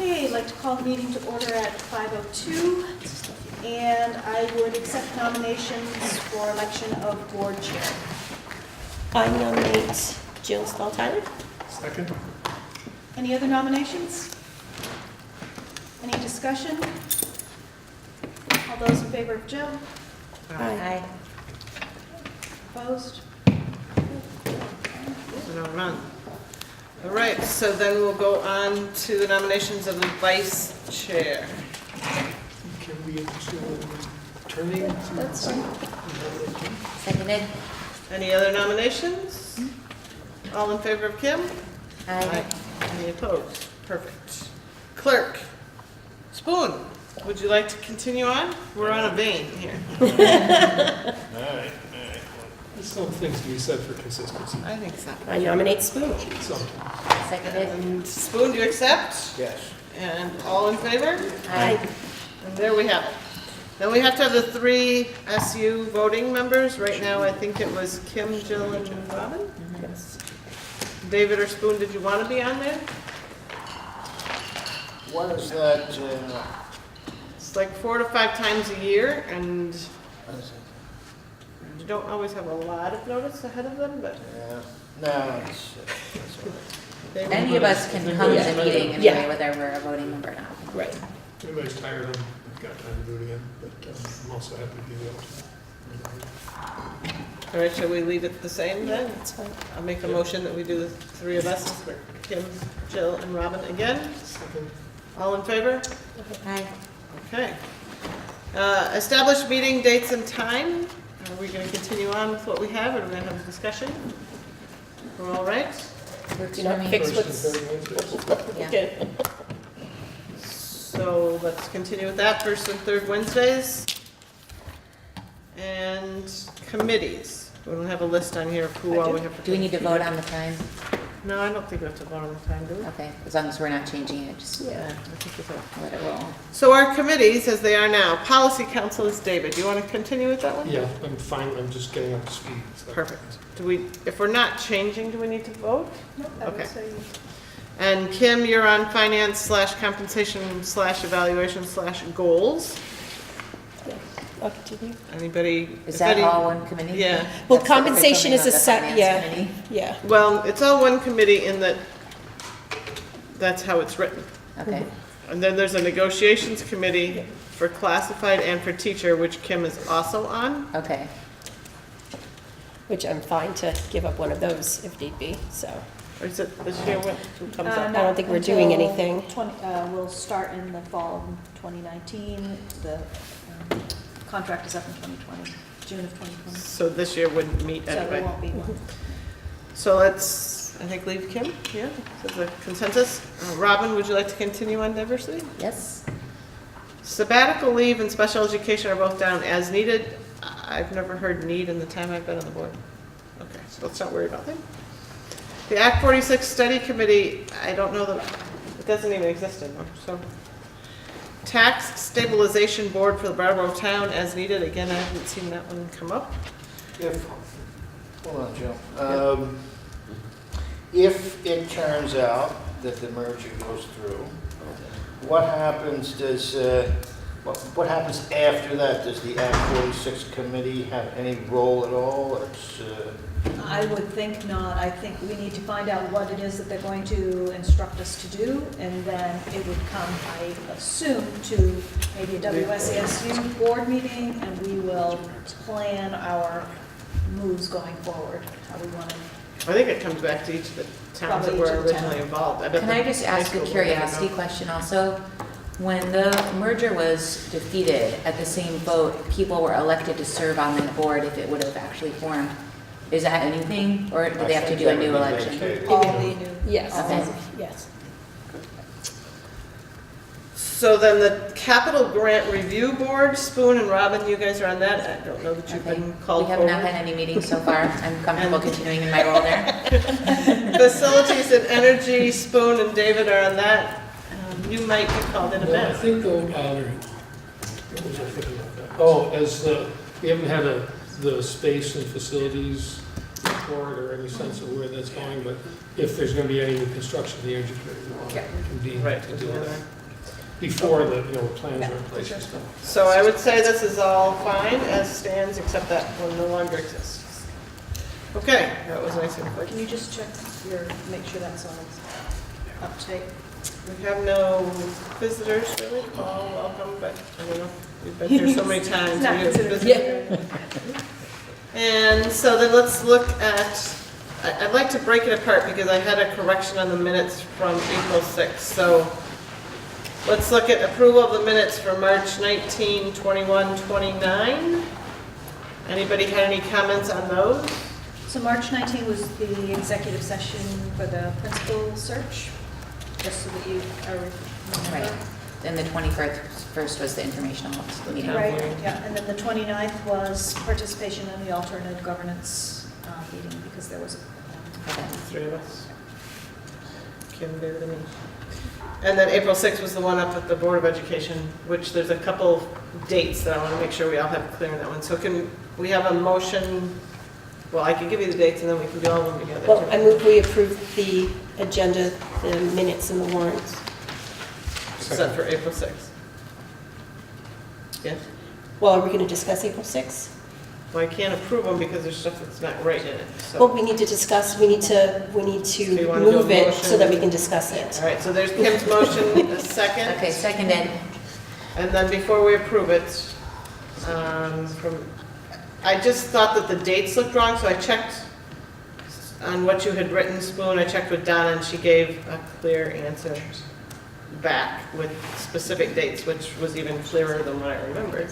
Okay, I'd like to call the meeting to order at 5:02, and I would accept nominations for election of board chair. I nominate Jill Stahl-Tyler. Second. Any other nominations? Any discussion? All those in favor of Jill? Aye. Opposed? No, none. All right, so then we'll go on to the nominations of the vice chair. Can we turning to? That's fine. Seconded. Any other nominations? All in favor of Kim? Aye. Any opposed? Perfect. Clerk, Spoon, would you like to continue on? We're on a vein here. All right. There's some things to be said for consistency. I think so. I nominate Spoon. So, Seconded. And Spoon, do you accept? yes. And all in favor? Aye. And there we have it. Then we have to have the 3 SU voting members. Right now, I think it was Kim, Jill, and Robin. Yes. David or Spoon, did you want to be on there? What is that, It's like 4 to 5 times a year, and you don't always have a lot of notice ahead of them, but yeah, no, it's all right. they Any will. of us can come to the meeting Yeah. anyway, whether we're a voting member or not. Right. Everybody's tired, I've got time to do it again, but I'm also happy to be able to. All right, shall we leave it the same then? That's fine. I'll make a motion that we do the 3 of us, for Kim, Jill, and Robin again. Second. All in favor? Aye. Okay. Establish meeting dates and time. Are we going to continue on with what we have, or are we going to have a discussion? We're all right? Works You know, for me. fix First and what's. third Wednesdays. Yeah. Good. So let's continue with that, 1st and 3rd Wednesdays. And committees. We don't have a list on here of who all we have. Do we need to vote on the time? No, I don't think we have to vote on the time, do we? Okay, as long as we're not changing it, just Yeah, I think we do. let it roll. So our committees, as they are now, Policy Council is David. Do you want to continue with that one? Yeah, I'm fine, I'm just getting up to speed. so. Perfect. Do we, if we're not changing, do we need to vote? Nope, I would Okay. say And Kim, you're on finance/compensation/evaluation/goals. I'll continue. Anybody? Is if that any- all one committee? Yeah. Well, That's the compensation is a official set, name of the yeah, finance committee? yeah. Well, it's all one committee in that, that's how it's written. Okay, And then there's a negotiations committee for classified and for teacher, which Kim is also on. okay. Which I'm fine to give up one of those if need be, so. Or is it this year, what who comes up? I don't think we're doing until anything. We'll start in the fall of 2019. The contract is up in 2020, June of 2020. So this year wouldn't meet So there anyway. won't be one. So let's, I think, leave Kim, yeah, so the consensus. Robin, would you like to continue on diversity? Yes? Sabbatical leave and special education are both down as needed. I've never heard need in the time I've been on the board. Okay, so let's not worry about them. The Act 46 Study Committee, I don't know that, it doesn't even exist anymore, so. Tax Stabilization Board for the Brattleboro Town as needed. Again, I haven't seen that one come up. Hold on, Jill. If it turns out that the merger goes through, what happens what happens after that? Does the Act 46 committee have any role at all? I would think not. I think we need to find out what it is that they're going to instruct us to do, and then it would come, I assume, to maybe a WSESU board meeting, and we will plan our moves going forward, how we want to. I think it comes back to each of the towns that Probably were each of the originally towns. involved. bet Can the I just high ask a school board curiosity doesn't know. question also? When the merger was defeated, at the same vote, people were elected to serve on that board if it would have actually formed. Is that anything, or do they have to do a new election? All the new. Yes, Okay. yes. So then the Capital Grant Review Board, Spoon and Robin, you guys are on that. I don't know that you've Okay. been called We have forward. not had any meetings so far. I'm comfortable continuing in my role there. Facilities and Energy, Spoon and David are on that. You might be called in a Well, I minute. think, what was I thinking about that? Oh, we haven't had the space and facilities for it or any sense of where that's going, but if there's going to be any new construction, the energy committee will convene Right. to deal with that before the, plans are in place and stuff. So I would say this is all fine as stands, except that one no longer exists. Okay, that was nice and quick. Can you just check make sure that's all up to date? We have no visitors really. Paul, welcome, but I don't know, we've been here so many times. Not we have considered. visitors. And so then let's look at, I'd like to break it apart because I had a correction on the minutes from April 6th. So let's look at approval of the minutes for March 19, 21, 29. Anybody had any comments on those? So March 19 was the executive session for the principal search, just so that you remember. Right. Then the 21st was the informational meeting. Right, yeah, and then the 29th was participation in the alternate governance meeting, because there was Okay. Three of us. Kim, David, and me. And then April 6th was the one up at the Board of Education, which there's a couple dates that I want to make sure we all have clear in that one. So can we have a motion? Well, I can give you the dates and then we can do all of them together. Well, I move we approve the agenda, the minutes and the warrants. Except for April 6th. Yes? Well, are we going to discuss April 6th? Well, I can't approve them because there's stuff that's not right in it, Well, so. we need to discuss, we need to you wanna do a move it motion? so that we can discuss it. All right, so there's Kim's motion, a second. Okay, seconded. And then before we approve it, I just thought that the dates looked wrong, so I checked on what you had written, Spoon. I checked with Donna, and she gave a clear answer back with specific dates, which was even clearer than what I remembered.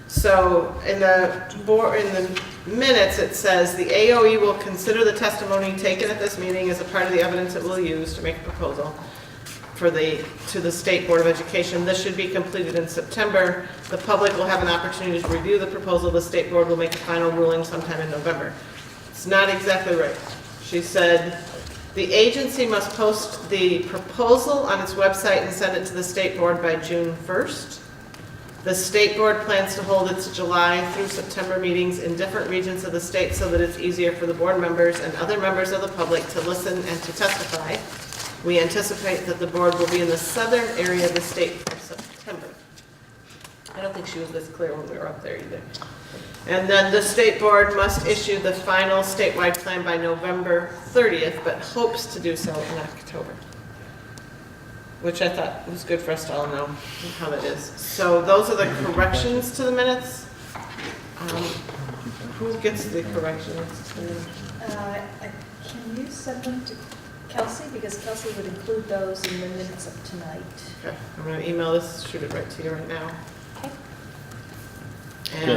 So in the minutes, it says, "The AOE will consider the testimony taken at this meeting as a part of the evidence it will use to make a proposal to the State Board of Education. This should be completed in September. The public will have an opportunity to review the proposal. The State Board will make a final ruling sometime in November." It's not exactly right. She said, "The agency must post the proposal on its website and send it to the State Board by June 1st. The State Board plans to hold its July through September meetings in different regions of the state so that it's easier for the board members and other members of the public to listen and to testify. We anticipate that the board will be in the southern area of the state for September." I don't think she was this clear when we were up there either. And then the State Board must issue the final statewide plan by November 30th, but hopes to do so in October. Which I thought was good for us to all know how that is. So those are the corrections to the minutes. Who gets the corrections? Can you send them to Kelsey? Because Kelsey would include those in the minutes of tonight. Okay, I'm gonna email this, shoot it right to you right now. Okay.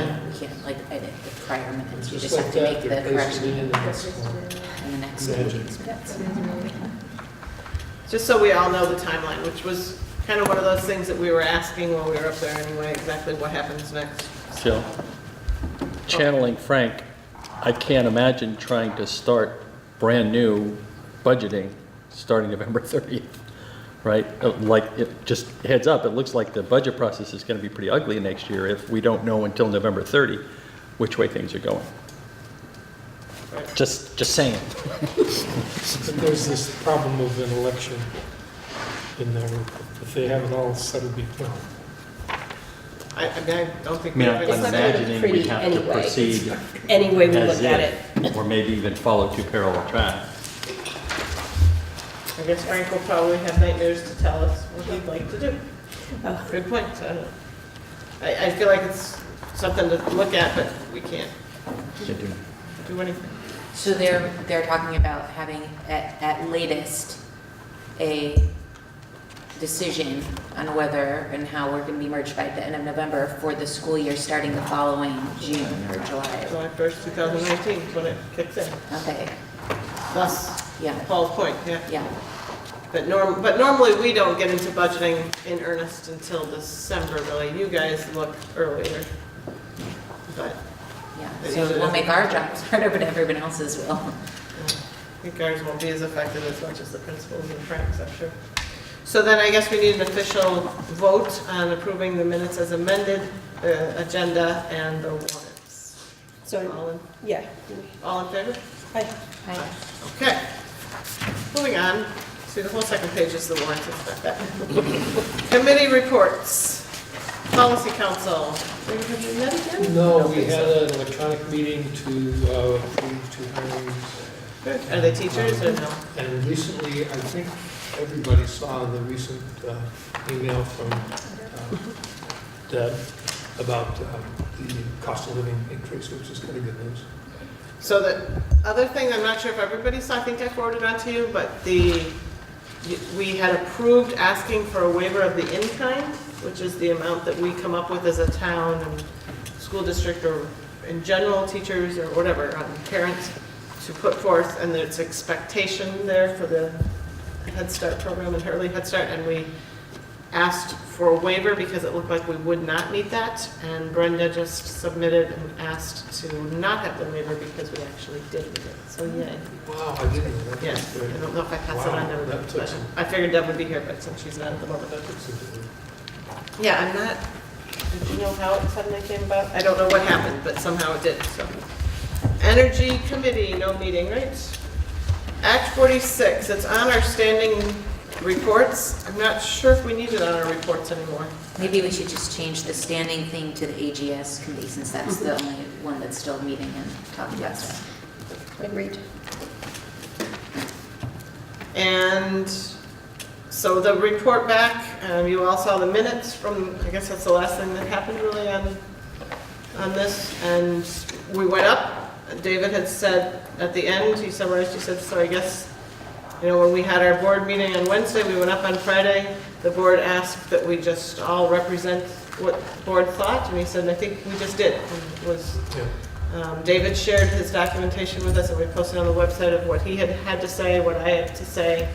And We can't like edit the prior minutes, you Just just have like to that, make the they're pasted correction in the next one. in the next Imagine. meeting. just so we all know the timeline, which was kind of one of those things that we were asking while we were up there anyway, exactly what happens next. Jill, channeling Frank, I can't imagine trying to start brand-new budgeting starting November 30th, right? Like, it just heads up, it looks like the budget process is going to be pretty ugly next year if we don't know until November 30 which way things are going. Right. Just saying. But there's this problem of an election in there, if they have it all settled before. I mean, I don't think. I mean, we I'm have It's not any- gonna be imagining pretty we have to anyway. proceed Any way we as look at it. if, or maybe even follow two parallel tracks. I guess Frank will probably have nightmares to tell us what he'd like to do. Oh. Good point. I don't know. I feel like it's something to look at, but we can't do anything. So they're talking about having at latest a decision on whether and how we're going to be merged by the end of November for the school year starting the following June or July. July 1st, 2019 is when it kicks in. Okay, That's yeah, Paul's point, yeah. yeah. But normally we don't get into budgeting in earnest until December, really. You guys look earlier. But Yeah, It so is- we'll make our jobs harder, but everyone else's will. I think ours won't be as affected as much as the principals and Frank's, I'm sure. So then I guess we need an official vote on approving the minutes as amended, agenda and the warrants. So, yeah. All in favor? Aye. Okay. Moving on. See, the whole second page is the warrants, it's not that. Committee reports. Policy Council. Have you met again? No, we had an electronic meeting to approve 2 hirings. Good. Are they teachers or no? And recently, I think everybody saw the recent email from Deb about the cost of living increase, which is kind of good news. So the other thing, I'm not sure if everybody saw, I think I forwarded on to you, but we had approved asking for a waiver of the in-kind, which is the amount that we come up with as a town and school district or in general teachers or whatever, parents to put forth, and there's expectation there for the Head Start program and early Head Start, and we asked for a waiver because it looked like we would not meet that, and Brenda just submitted and asked to not have the waiver because we actually did meet it, so yay. Wow, I didn't know that. Yeah, That's great. I don't know if I passed it on to Wow, her, that took but some- I figured Deb would be here, but since she's not at the moment. That took some doing. Yeah, I'm not, did you know how it suddenly came about? I don't know what happened, but somehow it did, so. Energy Committee, no meeting, right? Act 46, it's on our standing reports. I'm not sure if we need it on our reports anymore. Maybe we should just change the standing thing to the AGS committee, since that's the only one that's still meeting and talking about stuff. Agreed. And so the report back, you all saw the minutes from, I guess that's the last thing that happened really on this. And we went up. David had said at the end, he summarized, he said, so I guess, you know, when we had our board meeting on Wednesday, we went up on Friday. The board asked that we just all represent what the board thought. And he said, I think we just did. And it was, David shared his documentation with us, and we posted on the website of what he had to say, what I had to say.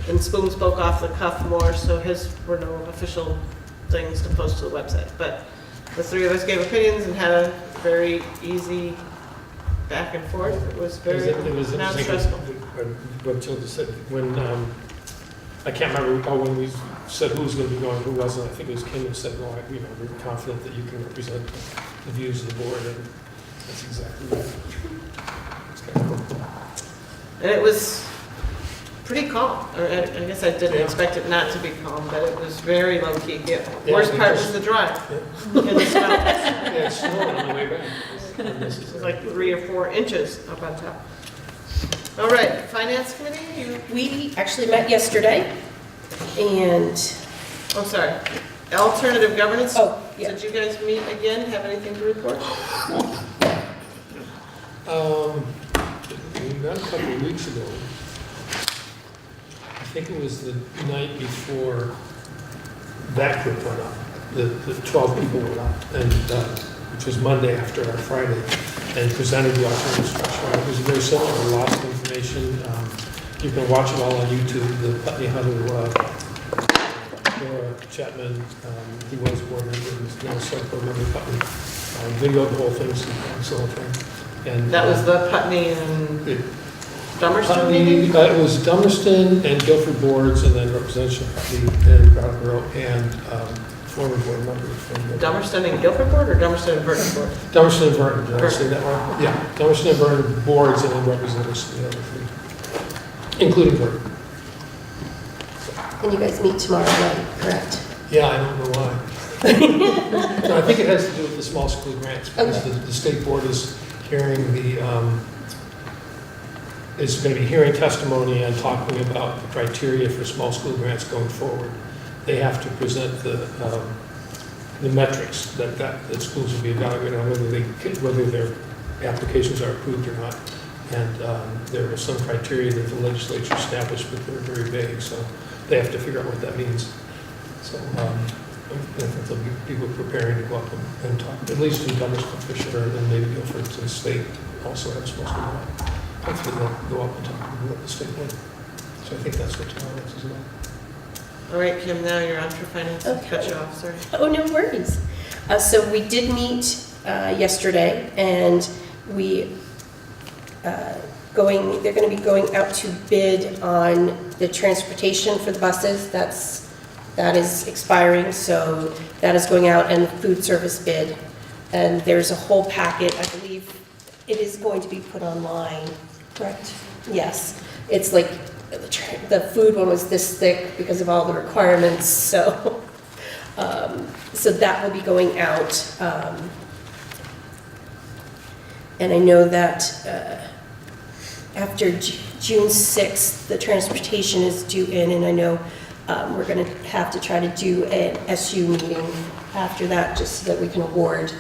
And Spoon spoke off the cuff more, so his were no official things to post to the website. But the three of us gave opinions and had a very easy back and forth. It was very non-stressful. What Jill just said, when, I can't remember when we said who was going to be going, who wasn't. I think it was Kim who said, well, we're confident that you can represent the views of the board, and that's exactly right. It's kind of cool. And it was pretty calm. Or I guess I didn't expect it not to be calm, but it was very low-key. The worst part was the drive. Yeah. And the smell. Yeah, it snowed on the way back. It was like 3 or 4 inches up on top. All right, Finance Committee? We actually met yesterday, and, Oh, sorry. Alternative Governance? oh, yeah. Did you guys meet again? Have anything to report? We met a couple of weeks ago. I think it was the night before that group went up. The 12 people went up, and which was Monday after our Friday, and presented the alternative structure. It was very similar, lots of information. You can watch it all on YouTube. The Putney Hunter, Laura Chapman, he was a board member, he was now select board member of Putney, videoed the whole thing, so excellent thing. And That was the Putney and it- Dummerston Putney, meeting? it was Dummerston and Guilford boards, and then representation of Putney and Brattleboro, and former board member from the Dummerston and Guilford Board or Dummerston and Burton Board? Dummerston and Vernon, did I say that wrong? Yeah, Dummerston and Vernon boards, and then representatives from the other 3, including Vernon. And you guys meet tomorrow night, correct? Yeah, I don't know why. No, I think it has to do with the small school grants, because Okay. the state board is hearing is going to be hearing testimony and talking about the criteria for small school grants going forward. They have to present the metrics that schools will be evaluated on, whether their applications are approved or not. And there are some criteria that the legislature established, but they're very vague, so they have to figure out what that means. So I think there'll be people preparing to go up and talk, at least in Dummerston for sure, and then maybe Guilford, to the state also have supposed to go. Hopefully they'll go up and talk to what the state will. So I think that's what tomorrow is about. All right, Kim, now you're on for finance. Okay. Cut you off, sorry. Oh, no worries. So we did meet yesterday, and we they're going to be going out to bid on the transportation for the buses. That is expiring, so that is going out, and the food service bid. And there's a whole packet, I believe it is going to be put online, correct? Yes. It's like, the food one was this thick because of all the requirements, so, so that will be going out. And I know that after June 6th, the transportation is due in, and I know we're going to have to try to do an SU meeting after that, just so that we can award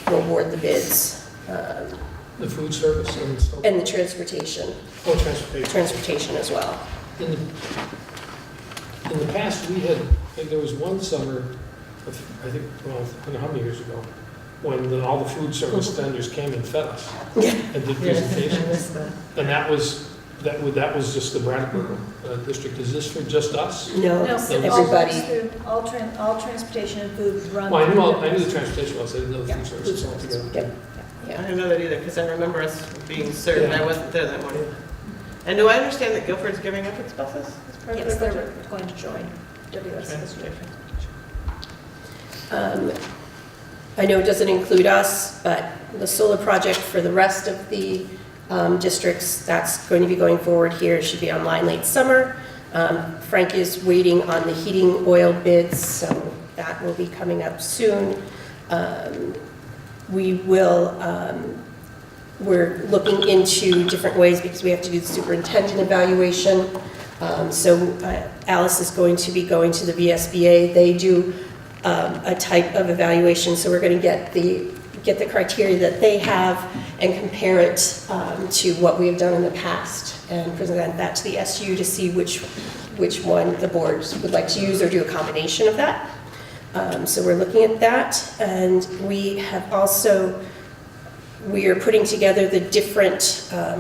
the bids. The food service and so. And the transportation. Oh, transportation. Transportation as well. In the past, we had, like, there was one summer, I think, well, I don't know how many years ago, when all the food service vendors came and fed us and did presentations. And that was just the Brattleboro district. Is this for just us? No, No, it's all everybody. goes through- all transportation and food run. Well, I through knew the transportation was, I didn't know the Yeah, food food service service. altogether. Yep. I Yeah. didn't know that either, because I remember us being served, Yeah. I wasn't there that morning. And do I understand that Guilford's giving up its buses as part of Yes, their they're budget? going to join WSESU. I know it doesn't include us, but the solar project for the rest of the districts, that's going to be going forward here. It should be online late summer. Frank is waiting on the heating oil bids, so that will be coming up soon. We're looking into different ways because we have to do the superintendent evaluation. So Alice is going to be going to the VSBA. They do a type of evaluation, so we're going to get the criteria that they have and compare it to what we have done in the past and present that to the SU to see which one the boards would like to use or do a combination of that. So we're looking at that, and we are putting together the different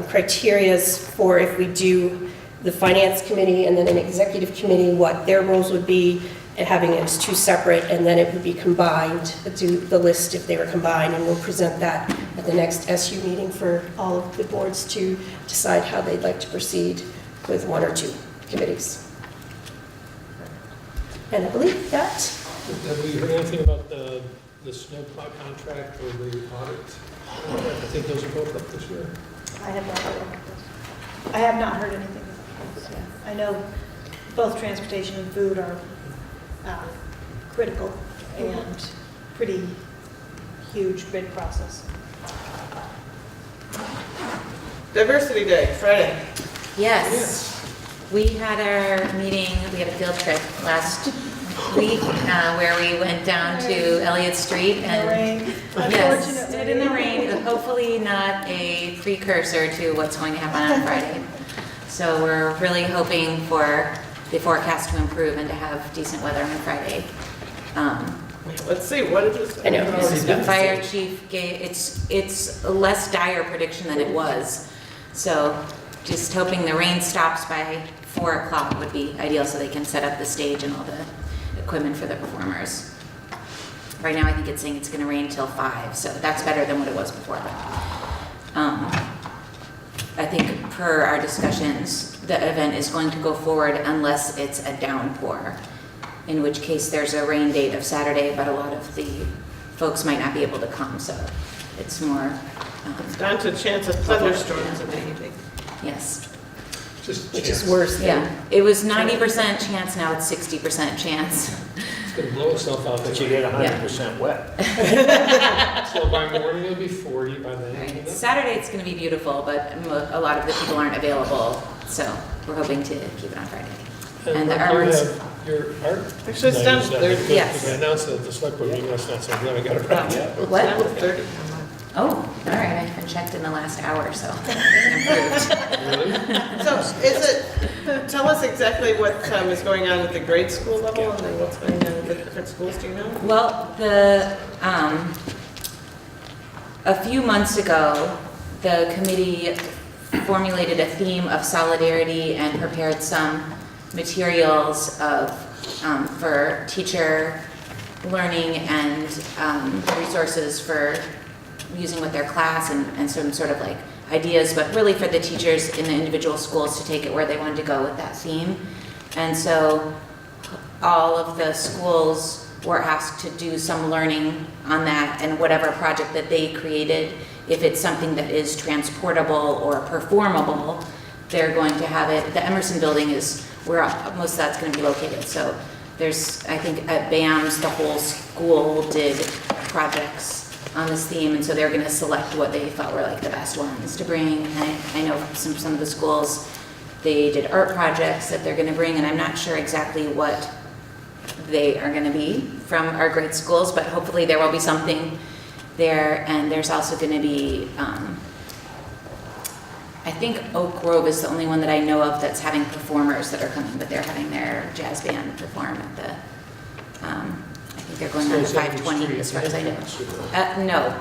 criterias for if we do the finance committee and then an executive committee, what their roles would be, and having it as two separate, and then it would be combined, do the list if they were combined, and we'll present that at the next SU meeting for all of the boards to decide how they'd like to proceed with one or two committees. And I believe that, Have we heard anything about the snowplow contract or the audit? I think those are both up this year. I have not heard about this. I have not heard anything about this. I know both transportation and food are critical and pretty huge bid process. Diversity Day, Friday. Yes. We had our meeting, we had a field trip last week where we went down to Elliott Street In the and rain, yes, unfortunately. did in the rain, but hopefully not a precursor to what's going to happen on Friday. So we're really hoping for the forecast to improve and to have decent weather on Friday. Let's see, what did it say? I know. The fire chief gave, it's a less dire prediction than it was. So just hoping the rain stops by 4 o'clock would be ideal so they can set up the stage and all the equipment for the performers. Right now I think it's saying it's gonna rain till 5, so that's better than what it was before. I think per our discussions, the event is going to go forward unless it's a downpour, in which case there's a rain date of Saturday, but a lot of the folks might not be able to come, so it's more, Down to chance of thunderstorms in the evening. yes. Just which chance. is worse than. Yeah, it was 90% chance, now it's 60% chance. It's going to blow itself out. But you get 100% wet. So by morning, it'll be 40 by then. you know? Saturday it's going to be beautiful, but a lot of the people aren't available, so we're hoping to keep it on Friday. And the you arts- have your art. Actually, it's done night, is that- 30. Yes. I announced it at the select board meeting last night, so I got it right. What? Down to 30. Oh, all right, I haven't checked in the last hour, so improved. Really? So is it, tell us exactly what is going on at the grade school level and then what's going on at the different schools, do you know? Well, a few months ago, the committee formulated a theme of solidarity and prepared some materials for teacher learning and resources for using with their class and some sort of like ideas, but really for the teachers in the individual schools to take it where they wanted to go with that theme. And so all of the schools were asked to do some learning on that, and whatever project that they created, if it's something that is transportable or performable, they're going to have it. The Emerson building is where most of that's going to be located. So there's, I think at BAMS, the whole school did projects on this theme, and so they're going to select what they felt were like the best ones to bring. And I know some of the schools, they did art projects that they're going to bring, and I'm not sure exactly what they are going to be from our great schools, but hopefully there will be something there. And there's also going to be, I think Oak Grove is the only one that I know of that's having performers that are coming, but they're having their jazz band perform at the, I think they're going on to 520 as far as I know. No,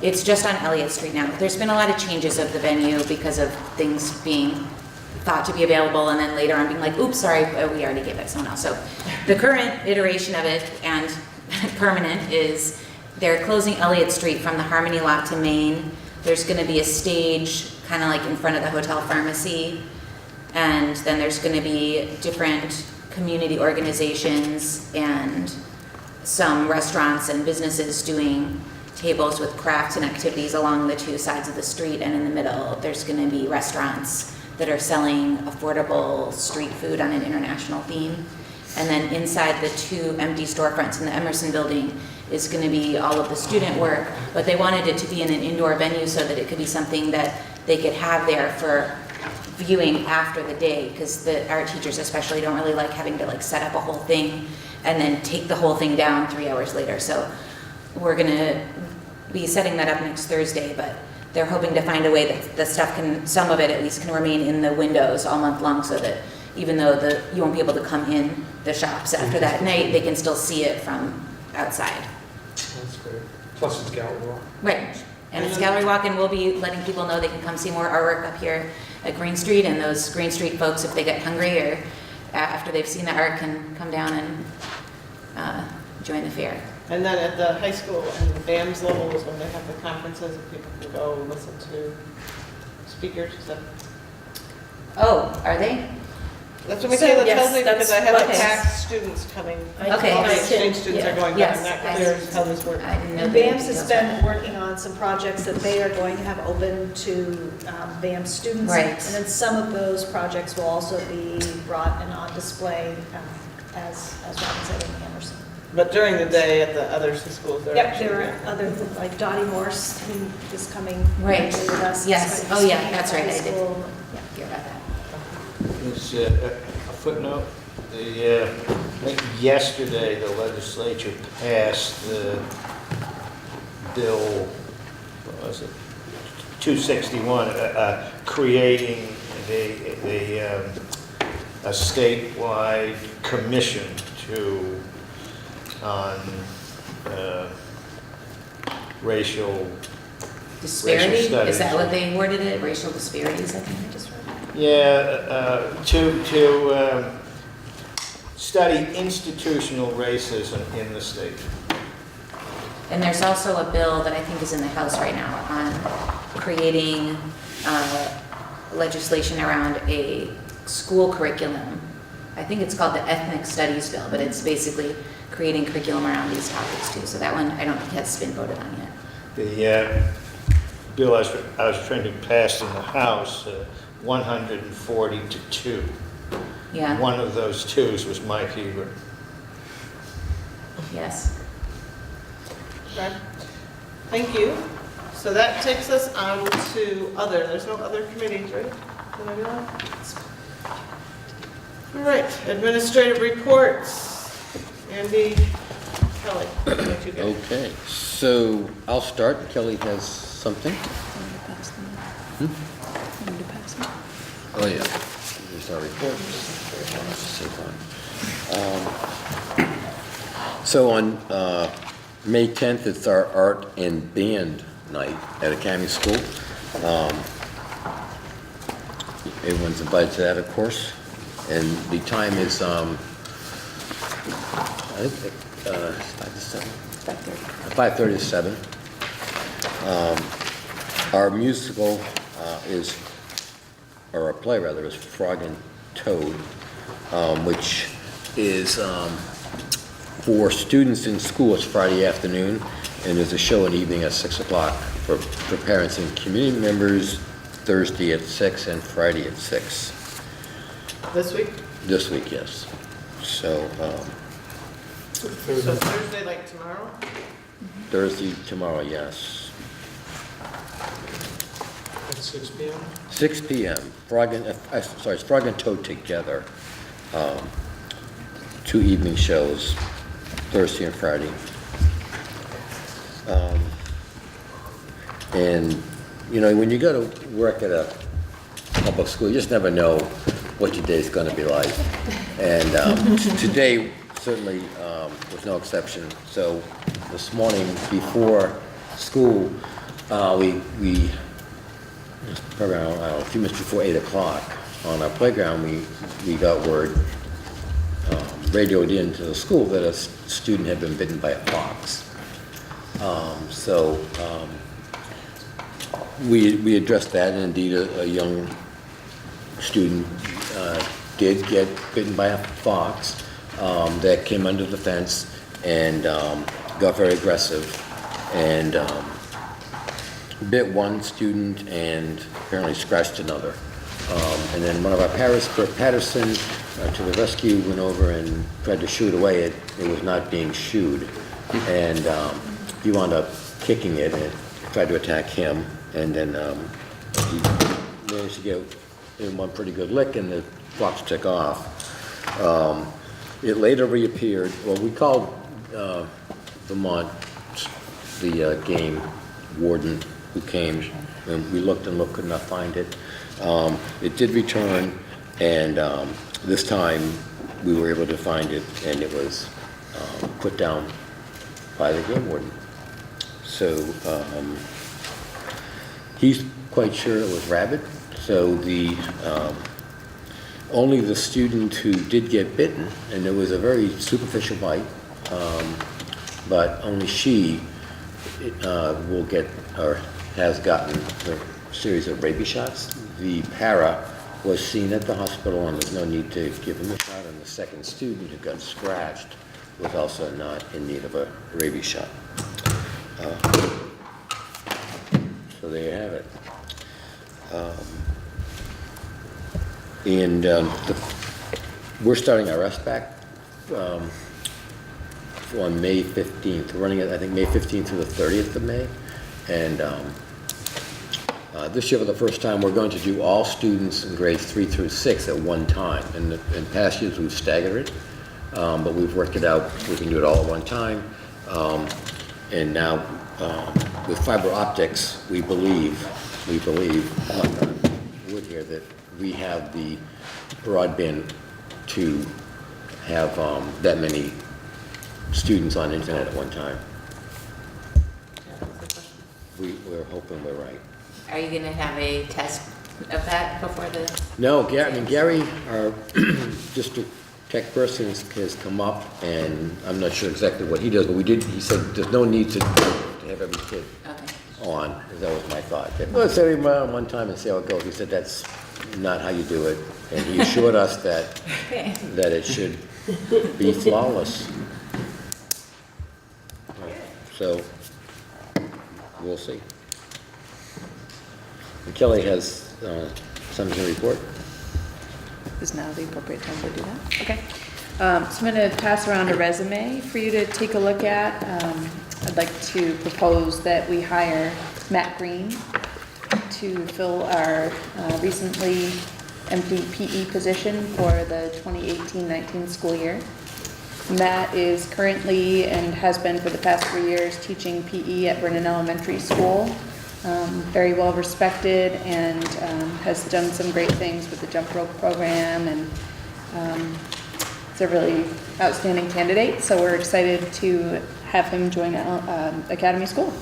it's just on Elliott Street now. There's been a lot of changes of the venue because of things being thought to be available, and then later on being like, oops, sorry, we already gave it to someone else. So the current iteration of it and permanent is they're closing Elliott Street from the Harmony lot to Main. There's going to be a stage kind of like in front of the Hotel Pharmacy, and then there's going to be different community organizations and some restaurants and businesses doing tables with crafts and activities along the two sides of the street, and in the middle there's going to be restaurants that are selling affordable street food on an international theme. And then inside the two empty storefronts in the Emerson building is going to be all of the student work, but they wanted it to be in an indoor venue so that it could be something that they could have there for viewing after the day, because the art teachers especially don't really like having to like set up a whole thing and then take the whole thing down 3 hours later. So we're going to be setting that up next Thursday, but they're hoping to find a way that the stuff can, some of it at least, can remain in the windows all month long, so that even though you won't be able to come in the shops after that night, they can still see it from outside. That's great. Plus it's gallery walk. Right. And it's gallery walk, and we'll be letting people know they can come see more artwork up here at Green Street, and those Green Street folks, if they get hungry or after they've seen the art, can come down and join the fair. And then at the high school and the BAMS level is when they have the conferences and people can go and listen to speakers. Is that? Oh, are they? That's what Michaela yes, tells me, because I have that's- the PAC students coming. Okay. All the exchange students are going down, Yes, and that I clears how this works. I didn't know And the BAMS has details. been working on some projects that they are going to have open to BAMS students. Right. And then some of those projects will also be brought and on display, as Robin said, in the Emerson. But during the day at the other schools, they're Yep, actually. there are other, like Dottie Morse, who is coming Right. with us. Yes. is Oh, yeah, speaking that's at right, the I did. school. Hear about that. It's a footnote. I think yesterday, the legislature passed the bill, what was it, 261, creating a statewide commission on racial Disparity? studies. Is that what they worded it? Racial disparities, I think I just read. Yeah, to study institutional racism in the state. And there's also a bill that I think is in the House right now on creating legislation around a school curriculum. I think it's called the Ethnic Studies Bill, but it's basically creating curriculum around these topics too. So that one I don't think has been voted on yet. The bill I was trying to pass in the House, 140 to 2. Yeah, One of those twos was Mike Hebert. yes. Okay. Thank you. So that takes us on to other. There's no other committees, right? Did I do that? All right, administrative reports. Andy, Kelly, what you got? Okay, so I'll start. Kelly has something. Oh, yeah. Here's our report. So on May 10th, it's our art and band night at Academy School. Everyone's invited to that, of course. And the time is, I think, 5 to 7? 5:30 to 7. Our musical or a play rather, is Frog and Toad, which is for students in school. It's Friday afternoon, and there's a show in the evening at 6 o'clock for parents and community members, Thursday at 6 and Friday at 6. This week? This week, yes. So So Thursday, like tomorrow? Mm-hmm. tomorrow, yes. At 6 p.m.? 6 p.m. It's Frog and Toad together. 2 evening shows, Thursday and Friday. And, you know, when you go to work at a public school, you just never know what your day's gonna be like. And today certainly was no exception. So this morning before school, we probably, I don't know, a few minutes before 8 o'clock on our playground, we got word, radioed into the school that a student had been bitten by a fox. We addressed that, and indeed a young student did get bitten by a fox that came under the fence and got very aggressive and bit one student and apparently scratched another. And then one of our parents, Kurt Patterson, to the rescue, went over and tried to shoo it away. It was not being shooed. And he wound up kicking it, and it tried to attack him. And then he managed to get in one pretty good lick, and the fox took off. It later reappeared. Well, we called Vermont, the game warden who came, and we looked and looked, could not find it. It did return, and this time we were able to find it, and it was put down by the game warden. So he's quite sure it was rabbit. So the only the student who did get bitten, and it was a very superficial bite, but only she will get or has gotten a series of rabies shots. The para was seen at the hospital, and there's no need to give him a shot, and the second student who got scratched was also not in need of a rabies shot. So there you have it. We're starting our SBAC on May 15th. We're running it, I think, May 15th through the 30th of May. And this year, for the first time, we're going to do all students in grades 3 through 6 at one time. In past years, we've staggered it, but we've worked it out. We can do it all at one time. And now, with fiber optics, we believe, knock on wood here, that we have the broadband to have that many students on internet at one time. We're hoping we're right. Are you gonna have a test of that before the? No, Gary, our district tech person has come up, and I'm not sure exactly what he does, but he said there's no need to have every kid on. That was my thought. Let's every one time and see how it goes. He said that's not how you do it, and he assured us that it should be flawless. So we'll see. And Kelly has something to report. Is now the appropriate time to do that? Okay. So I'm going to pass around a resume for you to take a look at. I'd like to propose that we hire Matt Green to fill our recently empty PE position for the 2018-19 school year. Matt is currently and has been for the past 3 years teaching PE at Vernon Elementary School. Very well respected and has done some great things with the jump rope program, and it's a really outstanding candidate, so we're excited to have him join Academy School.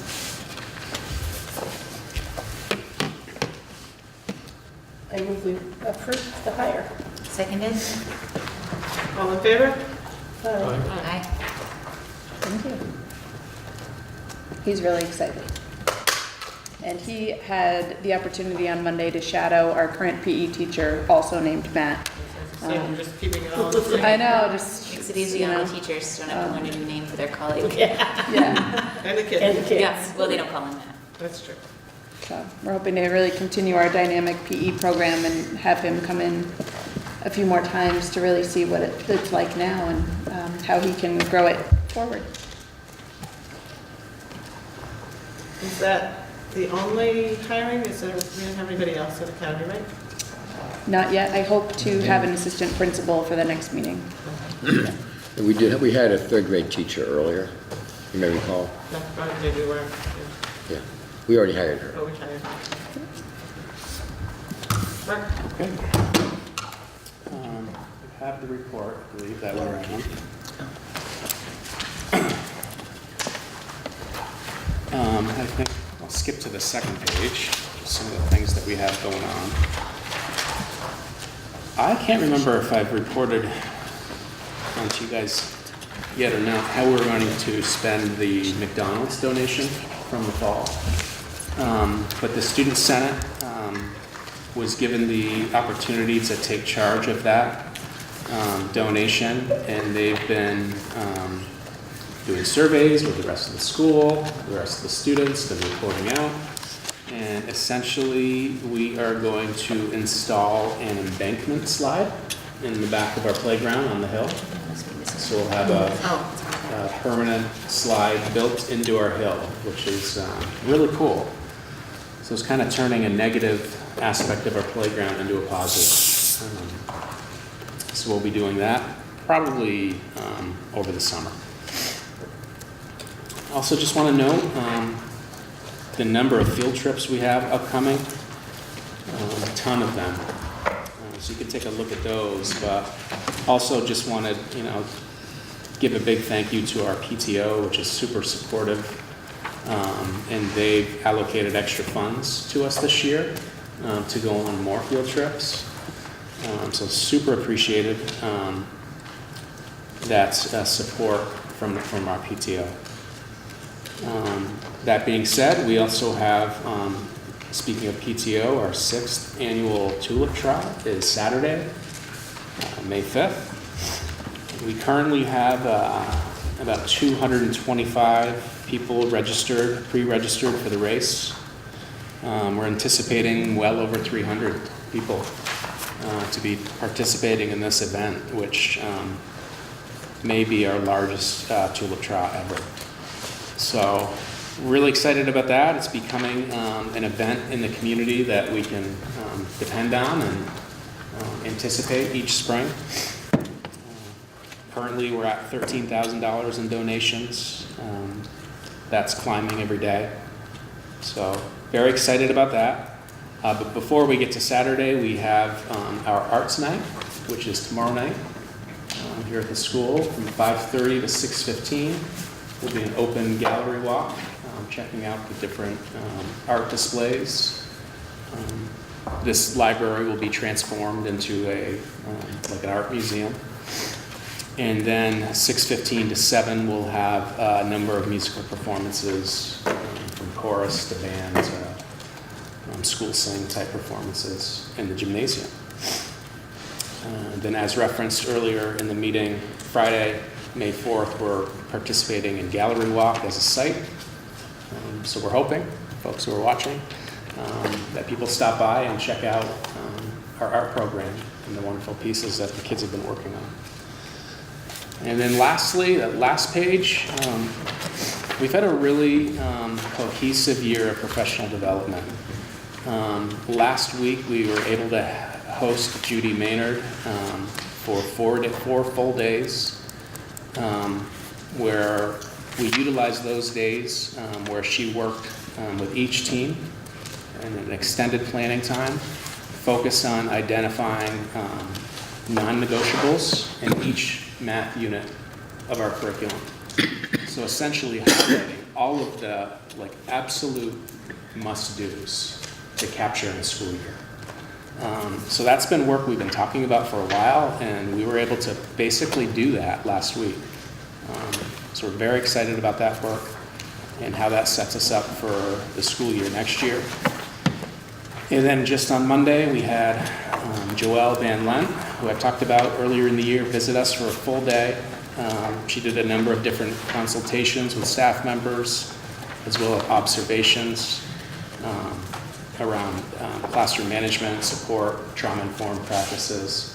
I move we approve the hire. Seconded? All in favor? Aye. Thank you. He's really excited. And he had the opportunity on Monday to shadow our current PE teacher, also named Matt. So you're just keeping it all the same. I know, just. Makes it easy you on know, the teachers, don't have to learn a new name for their colleague. Yeah, And the kids. And kids. Yeah, well, they don't call him that. That's true. so we're hoping to really continue our dynamic PE program and have him come in a few more times to really see what it's like now and how he can grow it forward. Is that the only hiring? Is there, we don't have anybody else in the county, right? Not yet. I hope to have an assistant principal for the next meeting. We had a third grade teacher earlier, you may recall. That's probably we were, Yeah, we already hired her. oh, we hired. Mark? Okay. We have the report, I believe, that we're on. I think I'll skip to the second page, some of the things that we have going on. I can't remember if I've reported to you guys yet or not how we're going to spend the McDonald's donation from the fall. But the Student Senate was given the opportunity to take charge of that donation, and they've been doing surveys with the rest of the school, the rest of the students, been reporting out. And essentially, we are going to install an embankment slide in the back of our playground on the hill. So we'll have a permanent slide built into our hill, which is really cool. So it's kind of turning a negative aspect of our playground into a positive. So we'll be doing that probably over the summer. Also just want to note the number of field trips we have upcoming, a ton of them. So you can take a look at those, but also just want to, give a big thank you to our PTO, which is super supportive, and they've allocated extra funds to us this year to go on more field trips. So super appreciated that support from our PTO. That being said, we also have, speaking of PTO, our 6th annual Tulip Trial is Saturday, May 5th. We currently have about 225 people registered, pre-registered for the race. We're anticipating well over 300 people to be participating in this event, which may be our largest Tulip Trial ever. So really excited about that. It's becoming an event in the community that we can depend on and anticipate each spring. Currently, we're at $13,000 in donations. That's climbing every day. So very excited about that. But before we get to Saturday, we have our Arts Night, which is tomorrow night here at the school from 5:30 to 6:15. Will be an open gallery walk, checking out the different art displays. This library will be transformed into like an art museum. And then 6:15 to 7, we'll have a number of musical performances, from chorus to band to school sing type performances in the gymnasium. Then as referenced earlier in the meeting, Friday, May 4th, we're participating in Gallery Walk as a site. So we're hoping, folks who are watching, that people stop by and check out our art program and the wonderful pieces that the kids have been working on. And then lastly, that last page, we've had a really cohesive year of professional development. Last week, we were able to host Judy Maynard for four full days, where we utilized those days where she worked with each team in an extended planning time, focused on identifying non-negotiables in each math unit of our curriculum. So essentially highlighting all of the absolute must-dos to capture in the school year. So that's been work we've been talking about for a while, and we were able to basically do that last week. So we're very excited about that work. and how that sets us up for the school year next year. And then just on Monday, we had Joelle Van Lent, who I talked about earlier in the year, visit us for a full day. She did a number of different consultations with staff members, as well as observations around classroom management, support, trauma-informed practices.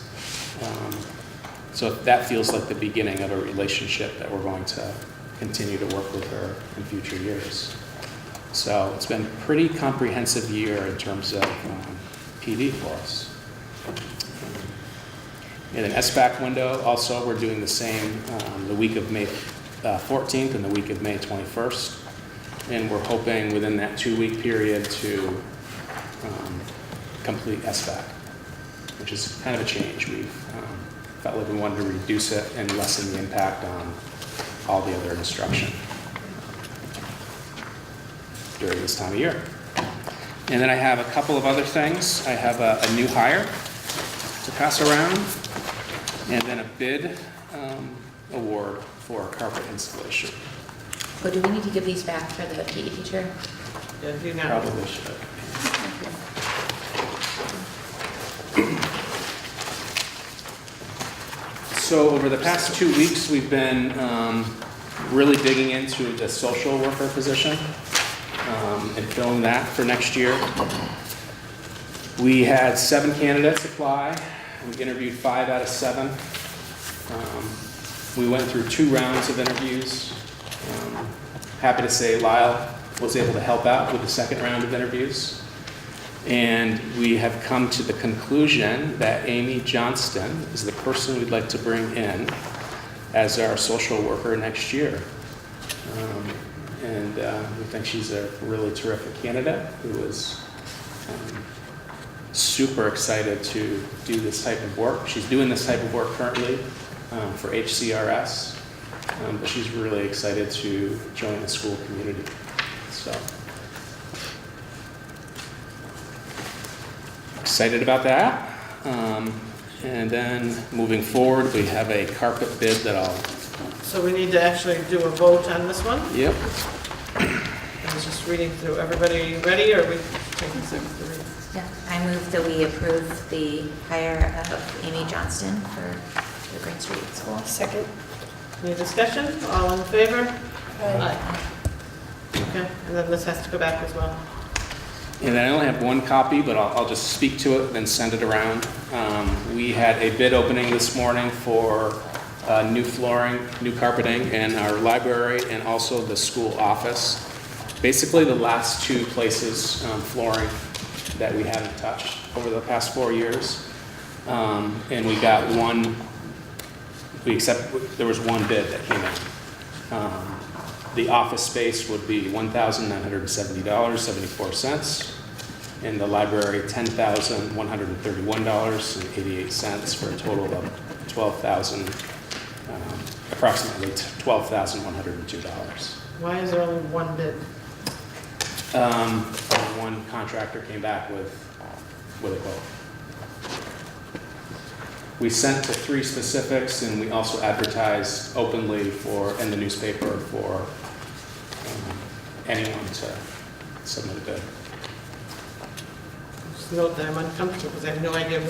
So that feels like the beginning of a relationship that we're going to continue to work with her in future years. So it's been a pretty comprehensive year in terms of PD for us. In an SBAC window, also, we're doing the same the week of May 14th and the week of May 21st. And we're hoping within that 2-week period to complete SBAC, which is kind of a change. We've felt like we wanted to reduce it and lessen the impact on all the other instruction during this time of year. And then I have a couple of other things. I have a new hire to pass around, and then a bid award for carpet installation. Oh, do we need to give these back for the PE teacher? Yeah, do now. Probably should. So over the past 2 weeks, we've been really digging into the social worker position and filling that for next year. We had 7 candidates apply. We interviewed 5 out of 7. We went through 2 rounds of interviews. Happy to say Lyle was able to help out with the 2nd round of interviews. And we have come to the conclusion that Amy Johnston is the person we'd like to bring in as our social worker next year. And we think she's a really terrific candidate who is super excited to do this type of work. She's doing this type of work currently for HCRS, but she's really excited to join the school community. So excited about that. And then moving forward, we have a carpet bid that I'll... So we need to actually do a vote on this one? Yep. I was just reading through. Everybody ready, or are we taking a second to read? Yeah, I move that we approve the hire of Amy Johnston for the Green Street School. Second. Any discussion? All in favor? Aye. Okay, and then this has to go back as well. And then I only have 1 copy, but I'll just speak to it and send it around. We had a bid opening this morning for new flooring, new carpeting in our library and also the school office. Basically the last 2 places flooring that we haven't touched over the past 4 years. And we got there was 1 bid that came in. The office space would be $1,970.74, and the library $10,131.88 for a total of approximately $12,102. Why is there only 1 bid? 1 contractor came back with a quote. We sent to 3 specifics, and we also advertised openly in the newspaper for anyone to submit a bid. Just note that I'm uncomfortable because I have no idea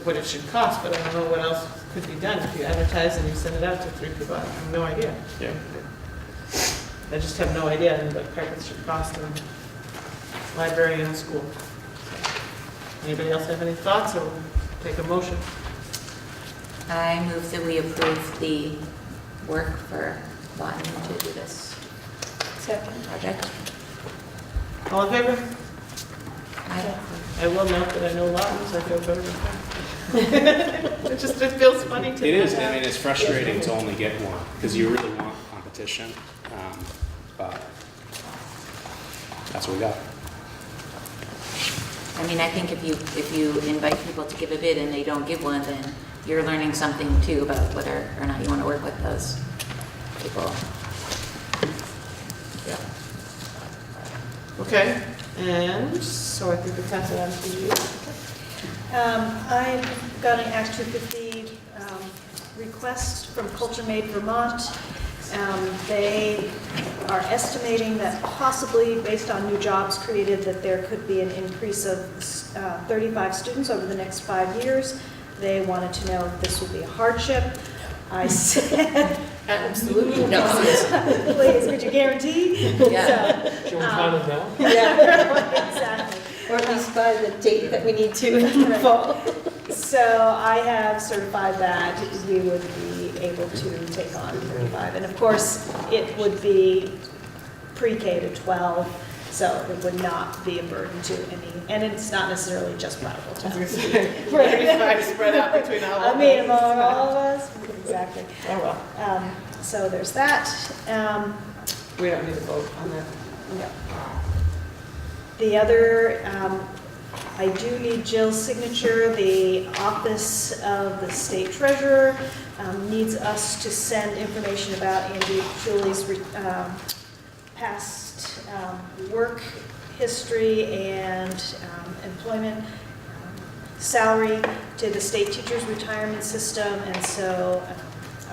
what it should cost, but I don't know what else could be done. If you advertise and you send it out to 3 people, I have no idea. Yeah. I just have no idea what carpets should cost in a library and a school. Anybody else have any thoughts, or take a motion? I move that we approve the work for Lawton to do this project. All in favor? Aye. I will note that I know Lawton, so I feel better about that. It feels funny to. It is. I mean, it's frustrating to only get 1 because you really want competition, but that's what we got. I mean, I think if you invite people to give a bid and they don't give one, then you're learning something too about whether or not you want to work with those people. Yeah. Okay, and so I think we pass it on to you. I got an Act 250 request from Culture Made Vermont. They are estimating that possibly, based on new jobs created, that there could be an increase of 35 students over the next 5 years. They wanted to know if this would be a hardship. I said, Absolutely no. please, could you guarantee? Yeah. Should we find them now? Exactly. Or at least by the date that we need to in the fall. So I have certified that we would be able to take on 35. And of course, it would be pre-K to 12, so it would not be a burden to any, and it's not necessarily just Brattleboro town. 35 spread out between all of us. I mean, among all of us, exactly. Oh, well. So there's that. We don't need to vote on that. No. The other, I do need Jill's signature. The Office of the State Treasurer needs us to send information about Andy Julie's past work history and employment salary to the state teachers retirement system, and so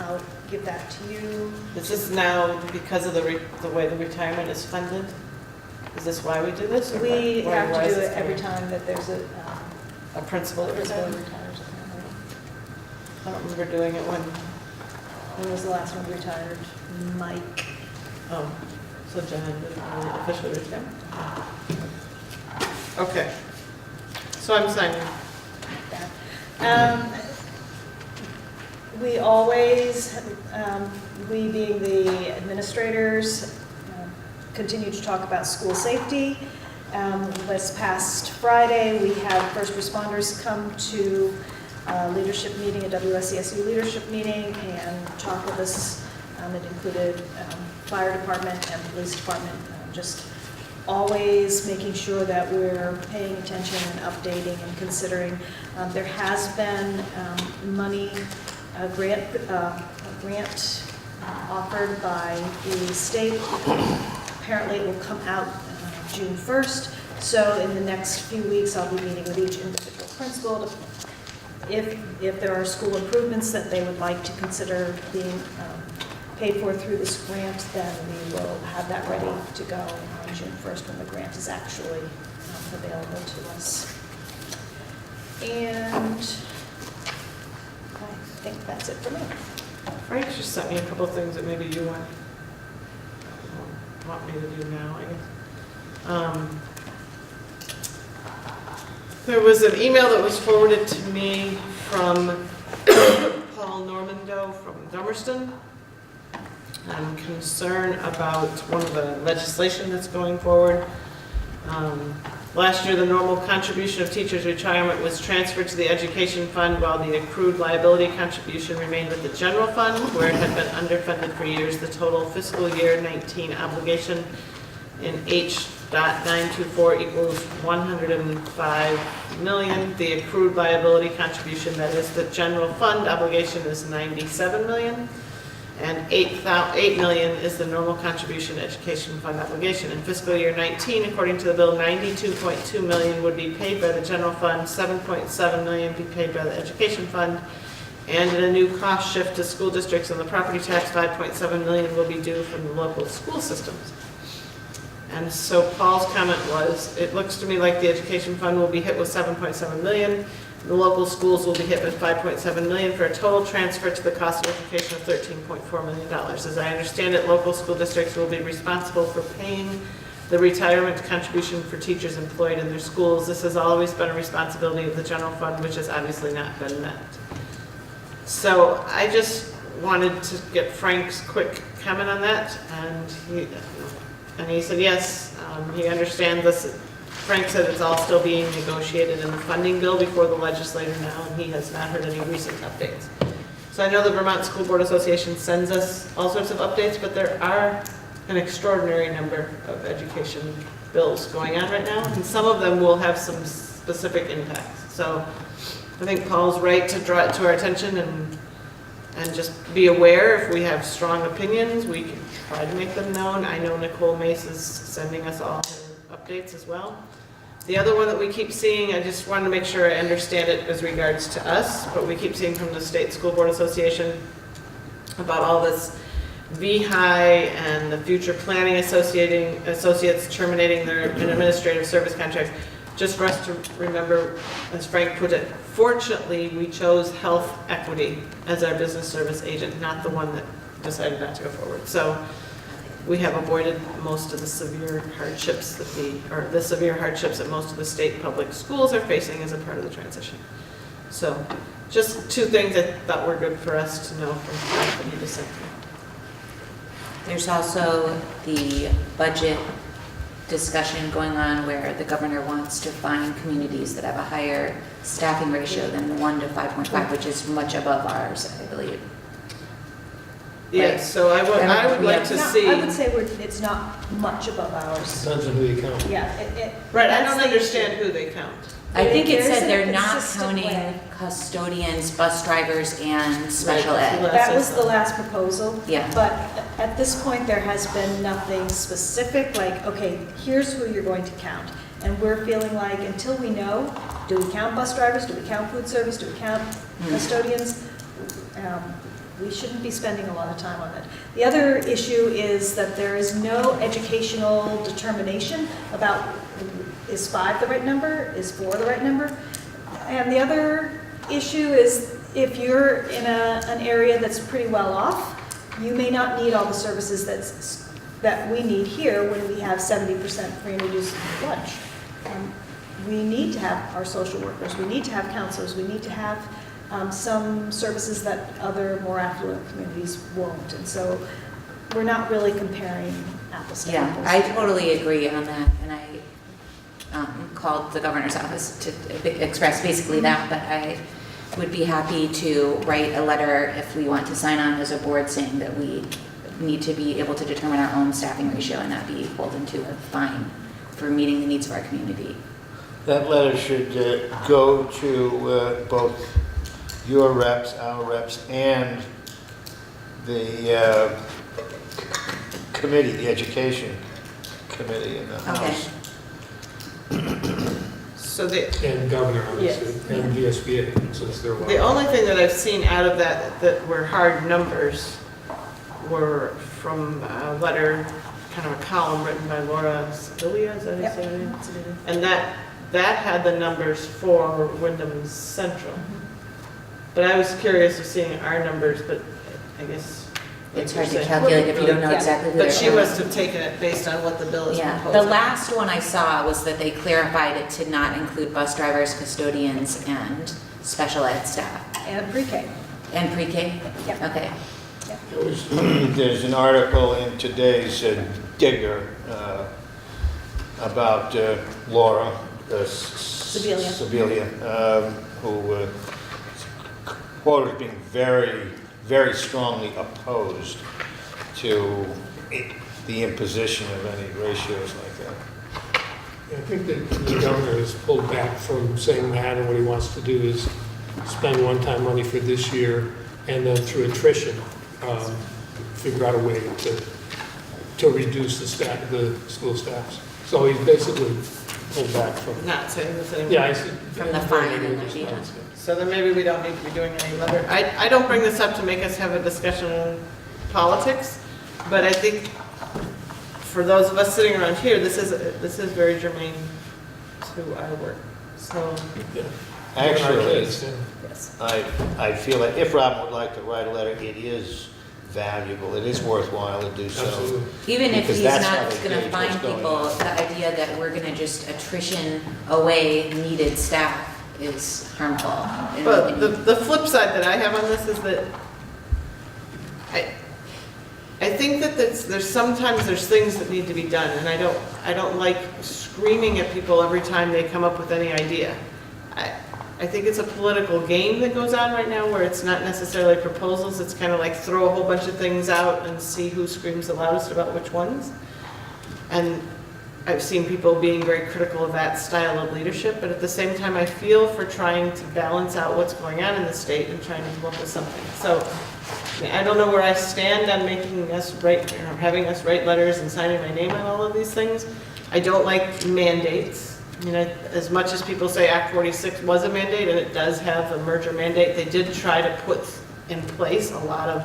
I'll give that to you. Is this now because of the way the retirement is funded? Is this why we do this? or We why- have why to is do this it every coming? time that there's A principal a that principal retires? retires. apparently. I don't remember doing it when, When was the last one retired? Mike. oh, so Jen didn't really officially retire. Okay. So I'm signing. We always, we being the administrators, continue to talk about school safety. This past Friday, we had first responders come to a leadership meeting, a WSESU leadership meeting, and talk with us. It included fire department and police department, just always making sure that we're paying attention and updating and considering. There has been money, a grant offered by the state. Apparently it will come out June 1st. So in the next few weeks, I'll be meeting with each individual principal to, if there are school improvements that they would like to consider being paid for through this grant, then we will have that ready to go on June 1st when the grant is actually available to us. And I think that's it for me. Frank just sent me a couple of things that maybe you want me to do now, I guess. There was an email that was forwarded to me from Paul Normando from Dummerston. I'm concerned about one of the legislation that's going forward. Last year, the normal contribution of teachers' retirement was transferred to the education fund, while the accrued liability contribution remained with the general fund, where it had been underfunded for years. The total fiscal year 19 obligation in H.924 equals $105 million. The accrued liability contribution, that is the general fund obligation, is $97 million. And $8 million is the normal contribution education fund obligation. In fiscal year 19, according to the bill, $92.2 million would be paid by the general fund, $7.7 million be paid by the education fund, and in a new cost shift to school districts on the property tax, $5.7 million will be due from the local school systems. And so Paul's comment was, it looks to me like the education fund will be hit with $7.7 million. The local schools will be hit with $5.7 million for a total transfer to the cost of education of $13.4 million. As I understand it, local school districts will be responsible for paying the retirement contribution for teachers employed in their schools. This has always been a responsibility of the general fund, which has obviously not been met. So I just wanted to get Frank's quick comment on that, and he said yes, he understands this. Frank said it's all still being negotiated in the funding bill before the legislature now, and he has not heard any recent updates. So I know the Vermont School Board Association sends us all sorts of updates, but there are an extraordinary number of education bills going on right now, and some of them will have some specific impacts. So I think Paul's right to draw it to our attention and just be aware. If we have strong opinions, we can try to make them known. I know Nicole Mace is sending us all her updates as well. The other one that we keep seeing, I just wanted to make sure I understand it as regards to us, but we keep seeing from the State School Board Association about all this VHI and the Future Planning Associates terminating their administrative service contracts. Just for us to remember, as Frank put it, fortunately, we chose Health Equity as our business service agent, not the one that decided not to go forward. So we have avoided most of the severe hardships that the severe hardships that most of the state public schools are facing as a part of the transition. So just two things I thought were good for us to know from Frank that he just sent me. There's also the budget discussion going on where the governor wants to find communities that have a higher staffing ratio than 1 to 5.5, which is much above ours, I believe. Yes, so I would like to No, see. I would say it's not much above ours. Depends on who you count. Yeah, Right, I that's don't the understand issue. who they count. I think it There said isn't they're a not consistent counting way. custodians, bus drivers, and special Right, ed. That was the last proposal. Yeah. But at this point, there has been nothing specific, like, okay, here's who you're going to count. And we're feeling like, until we know, do we count bus drivers, do we count food service, do we count custodians? We shouldn't be spending a lot of time on it. The other issue is that there is no educational determination about, is 5 the right number, is 4 the right number? And the other issue is, if you're in an area that's pretty well off, you may not need all the services that we need here when we have 70% free and reduced lunch. We need to have our social workers, we need to have counselors, we need to have some services that other more affluent communities won't. And so we're not really comparing apples to Yeah, apples. I totally agree on that, and I called the governor's office to express basically that, but I would be happy to write a letter if we want to sign on as a board saying that we need to be able to determine our own staffing ratio and not be beholden to a fine for meeting the needs of our community. That letter should go to both your reps, our reps, and the committee, the education committee in the House. So the And governor, obviously, and VSBA, since they're. The only thing that I've seen out of that were hard numbers were from a letter, kind of a column written by Laura Sibilia, is that how you say her name? And that had the numbers for Wyndham Central. But I was curious of seeing our numbers, but I guess. like It's you're hard to saying, calculate if you don't know Yeah. exactly who But they're she from. must have taken it based on what the bill is Yeah, proposing. the last one I saw was that they clarified it to not include bus drivers, custodians, and special ed staff. And pre-K. And pre-K? Yep. Okay. There's an article in today's Digger about Laura Sibilia, who quoted as being very, very strongly opposed to the imposition of any ratios like that. I think that the governor has pulled back from saying that, and what he wants to do is spend one-time money for this year, and then through attrition, figure out a way to reduce the school staffs. So he's basically pulled back from. Not saying this anymore. Yeah, I see. From the fine and the fee. So then maybe we don't need to be doing any letter. I don't bring this up to make us have a discussion on politics, but I think for those of us sitting around here, this is very germane to our work. So, Actually, Yes. I feel like if Robin would like to write a letter, it is valuable, it is worthwhile to do so. Absolutely. Even if Because he's that's how not they gonna gauge find what's going people, on. the idea that we're gonna just attrition away needed staff is harmful. in my but opinion. the flip side that I have on this is that I think that sometimes there's things that need to be done, and I don't like screaming at people every time they come up with any idea. I think it's a political game that goes on right now where it's not necessarily proposals, it's kind of like throw a whole bunch of things out and see who screams the loudest about which ones. And I've seen people being very critical of that style of leadership, but at the same time, I feel for trying to balance out what's going on in the state and trying to come up with something. So I don't know where I stand on making us write, or having us write letters and signing my name on all of these things. I don't like mandates. I mean, as much as people say Act 46 was a mandate, and it does have a merger mandate, they did try to put in place a lot of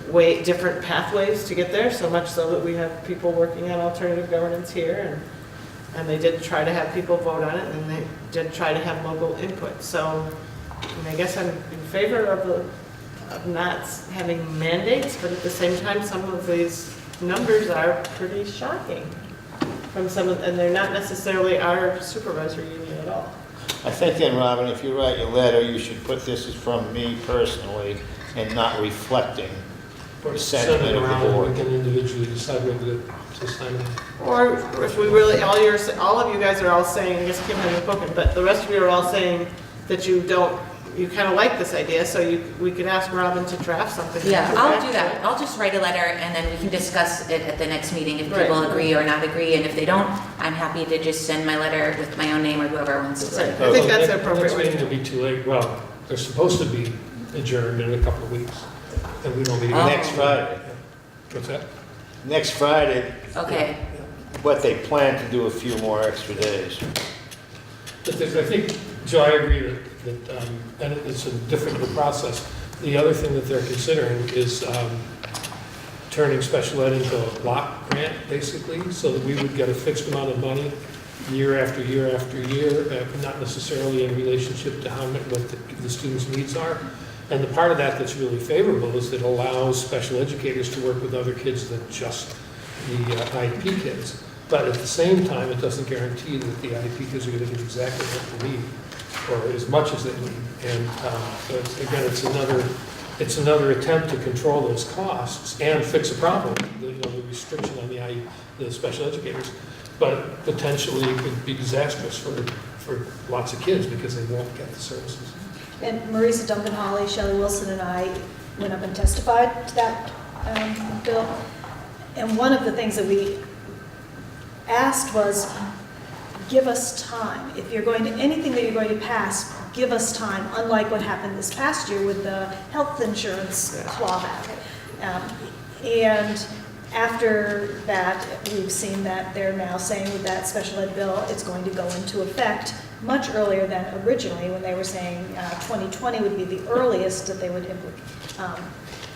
different pathways to get there, so much so that we have people working on alternative governance here, and they did try to have people vote on it, and they did try to have local input. So, I guess I'm in favor of not having mandates, but at the same time, some of these numbers are pretty shocking from and they're not necessarily our supervisory union at all. I think then, Robin, if you write your letter, you should put this is from me personally and not reflecting Or the send sentiment it of around the and we board. can individually decide whether to sign it. Or if we really, all of you guys are all saying, I guess Kim hasn't spoken, but the rest of you are all saying that you kind of like this idea, so we could ask Robin to draft something. Yeah, and I'll back do to that. it. I'll just write a letter and then we can discuss it at the next meeting if Right. people agree or not agree. And if they don't, I'm happy to just send my letter with my own name or whoever wants to send it. I think that's Well, the appropriate Next way to meeting do will be too late. Well, they're supposed to be adjourned in a couple of weeks. And we don't meet Oh. Next Friday. What's that? Next Friday, Okay, but they plan to do a few more extra days. But I think, Joe, I agree that and it's a difficult process. The other thing that they're considering is turning special ed into a block grant, basically, so that we would get a fixed amount of money year after year after year, not necessarily in relationship to what the students' needs are. And the part of that that's really favorable is it allows special educators to work with other kids than just the IEP kids. But at the same time, it doesn't guarantee that the IEP kids are going to get exactly what they need, or as much as they need. And again, it's another attempt to control those costs and fix a problem, the restriction on the special educators. But potentially it could be disastrous for lots of kids because they won't get the services. And Marisa Duncan Hawley, Shelley Wilson, and I went up and testified to that bill. And one of the things that we asked was, give us time. If you're going to, anything that you're going to pass, give us time, unlike what happened this past year with the health insurance clawback. And after that, we've seen that they're now saying with that special ed bill, it's going to go into effect much earlier than originally, when they were saying 2020 would be the earliest that they would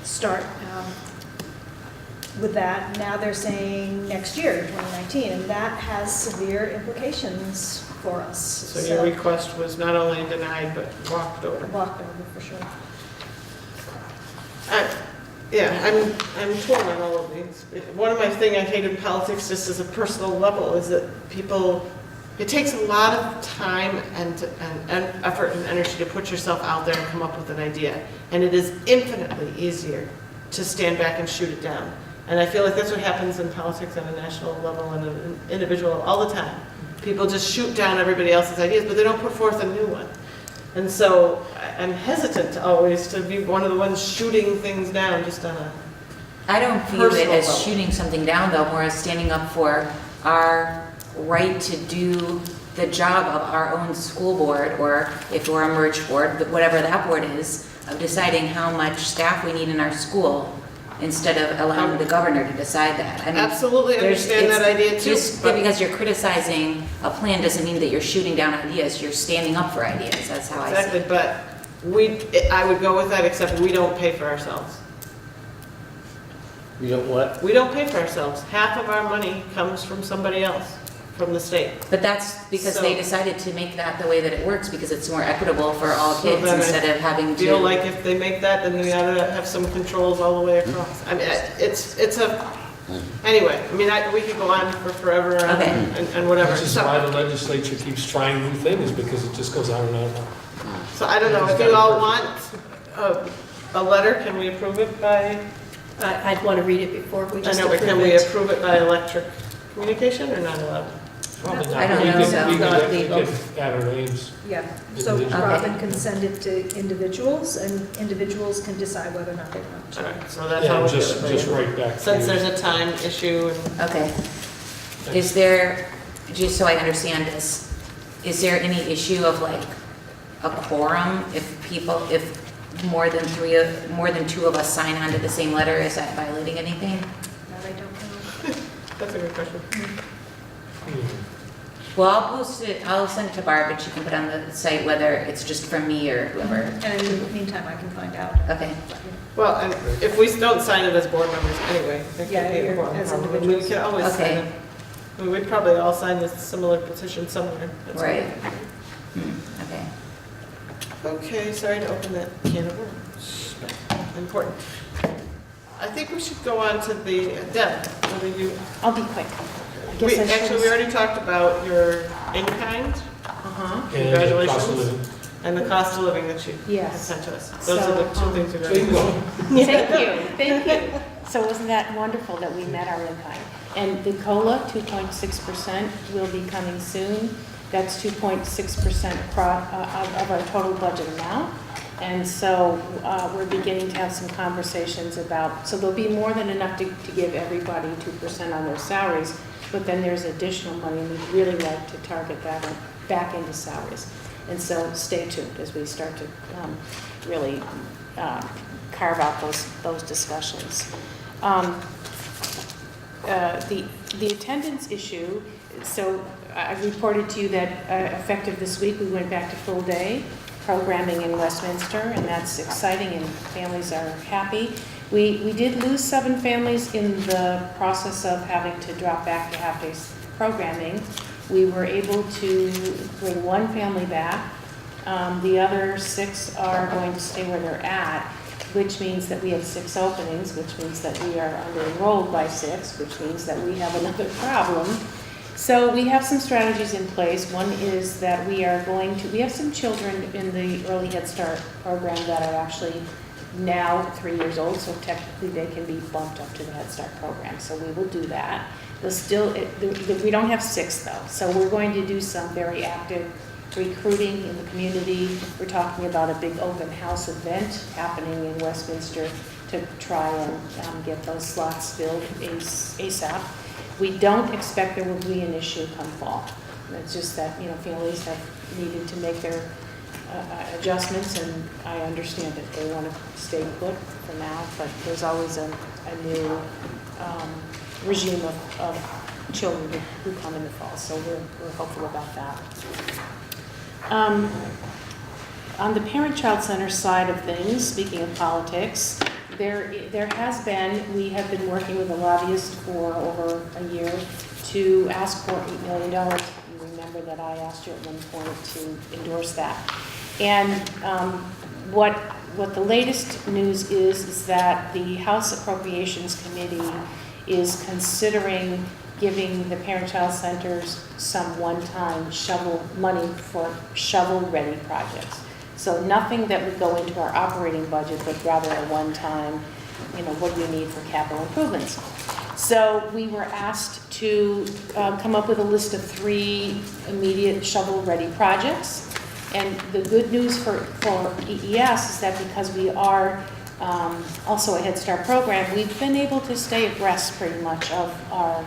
start with that. Now they're saying next year, 2019, and that has severe implications for us. So your request was not only denied, but walked over. Walked over, for sure. I'm torn on all of these. One of my things I hate in politics, just as a personal level, is that it takes a lot of time and effort and energy to put yourself out there and come up with an idea. And it is infinitely easier to stand back and shoot it down. And I feel like that's what happens in politics on a national level and an individual all the time. People just shoot down everybody else's ideas, but they don't put forth a new one. And so I'm hesitant always to be one of the ones shooting things down just on a I don't view it personal as level. shooting something down though, more as standing up for our right to do the job of our own school board, or if we're a merged board, whatever that board is, of deciding how much staff we need in our school instead of allowing the governor to decide that. I mean, Absolutely understand that idea too. Just because you're criticizing a plan doesn't mean that you're shooting down ideas. You're standing up for ideas. That's how I see Exactly, it. but I would go with that, except we don't pay for ourselves. You know what? We don't pay for ourselves. Half of our money comes from somebody else, from the state. But that's because they So- decided to make that the way that it works, because it's more equitable for all So kids then I instead of having Feel to. like if they make that, then we ought to have some controls all the way across. I mean, anyway, I mean, we could go on for forever Okay. and whatever. This is why the legislature keeps trying new things, because it just goes on and on and on. So I don't know, if you all want a letter, can we approve it by, I'd want to read it before we I just know, but approve can we it. approve it by electric communication or not allowed? Probably not. I don't We know, could- so- we could- Not we legal. could add our names. Yeah, so Individual. Robin can send it to individuals, and individuals can decide whether or not they want to. All right, so that's how Yeah, we'll do just it. right back. to Since you. there's a time issue and Okay. Is there, just so I understand this, is there any issue of like a quorum if more than two of us sign on to the same letter? Is that violating anything? That I don't know. that's a good question. Hmm. Well, I'll post it, I'll send it to Barb and she can put on the site whether it's just from me or whoever. And in the meantime, I can find out. Okay. Well, and if we don't sign it as board members anyway, it Yeah, can be a you're- board as problem. We individuals. can always sign Okay. it. I mean, we'd probably all sign this similar petition somewhere. That's Right. okay. Okay. Okay, sorry to open that can of worms. Important. I think we should go on to the, Deb, whether you, I'll be quick. I guess I should actually, we already talked about your in-kind. And the Congratulations. cost of living. And the cost of living that you had Yes. sent to us. Those are the two things we're There you going go. Thank you. So wasn't that wonderful that we met our in-kind? And the COLA, 2.6%, will be coming soon. That's 2.6% of our total budget amount. And so we're beginning to have some conversations about, so there'll be more than enough to give everybody 2% on their salaries, but then there's additional money, and we'd really like to target that back into salaries. And so stay tuned as we start to really carve out those discussions. The attendance issue, so I reported to you that effective this week, we went back to full day programming in Westminster, and that's exciting, and families are happy. We did lose 7 families in the process of having to drop back to half-day programming. We were able to bring 1 family back. The other 6 are going to stay where they're at, which means that we have 6 openings, which means that we are under-enrolled by 6, which means that we have another problem. So we have some strategies in place. One is that we have some children in the Early Head Start program that are actually now 3 years old, so technically they can be bumped up to the Head Start program. So we will do that. We don't have 6 though, so we're going to do some very active recruiting in the community. We're talking about a big open house event happening in Westminster to try and get those slots filled ASAP. We don't expect there will be an issue come fall. It's just that, families have needed to make their adjustments, and I understand that they want to stay put for now, but there's always a new regime of children who come in the fall, so we're hopeful about that. On the parent-child center side of things, speaking of politics, there has been, we have been working with a lobbyist for over a year to ask for $8 million. You remember that I asked you at one point to endorse that. And what the latest news is that the House Appropriations Committee is considering giving the parent-child centers some one-time shovel money for shovel-ready projects. So nothing that would go into our operating budget, but rather a one-time, what do you need for capital improvements? So we were asked to come up with a list of 3 immediate shovel-ready projects. And the good news for EES is that because we are also a Head Start program, we've been able to stay abreast pretty much of our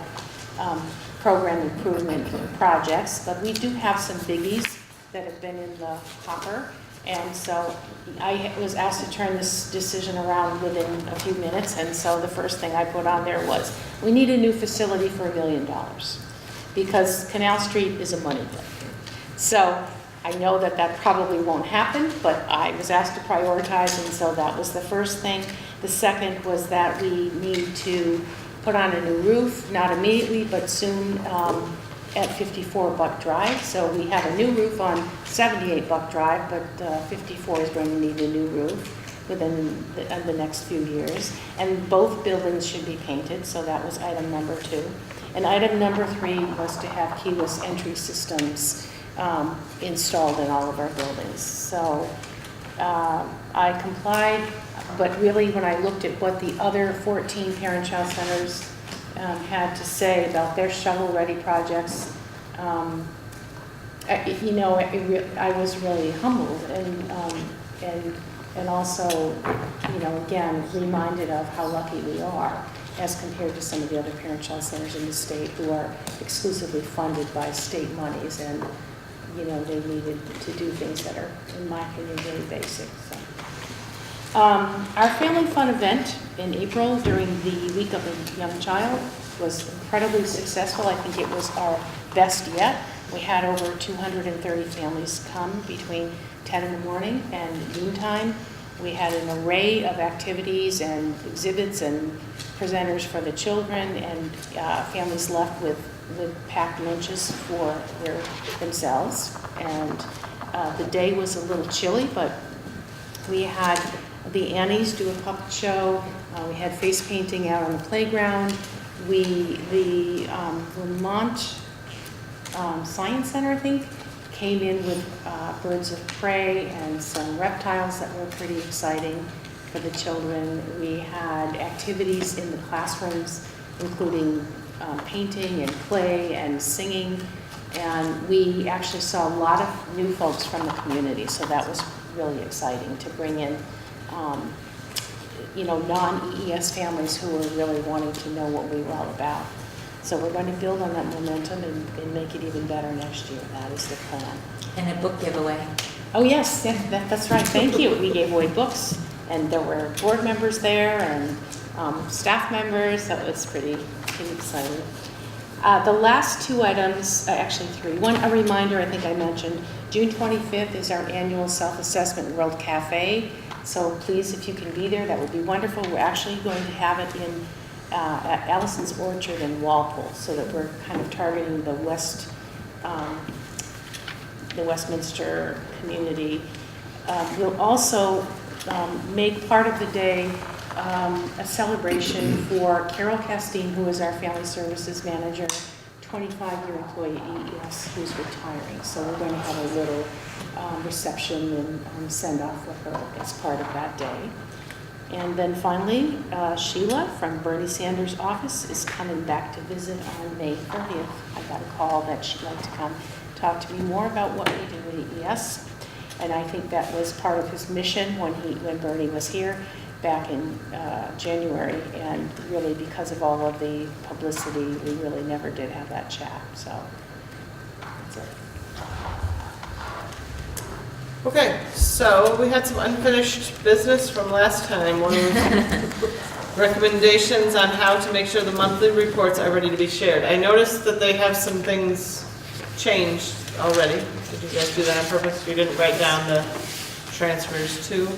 program improvement projects, but we do have some biggies that have been in the hopper. And so I was asked to turn this decision around within a few minutes, and so the first thing I put on there was, we need a new facility for $1 million, because Canal Street is a money pit. So I know that probably won't happen, but I was asked to prioritize, and so that was the first thing. The second was that we need to put on a new roof, not immediately, but soon, at 54 Buck Drive. So we have a new roof on 78 Buck Drive, but 54 is going to need a new roof within the next few years. And both buildings should be painted, so that was item number 2. And item number 3 was to have keyless entry systems installed in all of our buildings. So I complied, but really when I looked at what the other 14 parent-child centers had to say about their shovel-ready projects, I was really humbled and also, again, reminded of how lucky we are as compared to some of the other parent-child centers in the state who are exclusively funded by state monies, and they needed to do things that are, in my opinion, really basic. So. Our Family Fun event in April during the Week of the Young Child was incredibly successful. I think it was our best yet. We had over 230 families come between 10 in the morning and noontime. We had an array of activities and exhibits and presenters for the children, and families left with packed lunches for themselves. And the day was a little chilly, but we had the Annies do a puppet show. We had face painting out on the playground. The Vermont Science Center, I think, came in with birds of prey and some reptiles that were pretty exciting for the children. We had activities in the classrooms, including painting and play and singing. And we actually saw a lot of new folks from the community, so that was really exciting to bring in non-EES families who were really wanting to know what we were all about. So we're going to build on that momentum and make it even better next year. That is the plan. And a book giveaway. Oh, yes, that's right. Thank you. We gave away books, and there were board members there and staff members. So it was pretty exciting. The last two items, actually three. One, a reminder, I think I mentioned, June 25th is our annual Self-Assessment World Cafe. So please, if you can be there, that would be wonderful. We're actually going to have it at Allison's Orchard in Walpole, so that we're kind of targeting the Westminster community. We'll also make part of the day a celebration for Carol Castine, who is our Family Services Manager, 25-year employee at EES, who's retiring. So we're going to have a little reception and send-off with her as part of that day. And then finally, Sheila from Bernie Sanders' office is coming back to visit on May 30th. I got a call that she'd like to come talk to me more about what we do at EES. And I think that was part of his mission when Bernie was here back in January. And really, because of all of the publicity, we really never did have that chat. So that's it. Okay, so we had some unfinished business from last time. One was recommendations on how to make sure the monthly reports are ready to be shared. I noticed that they have some things changed already. Did you guys do that on purpose? You didn't write down the transfers too?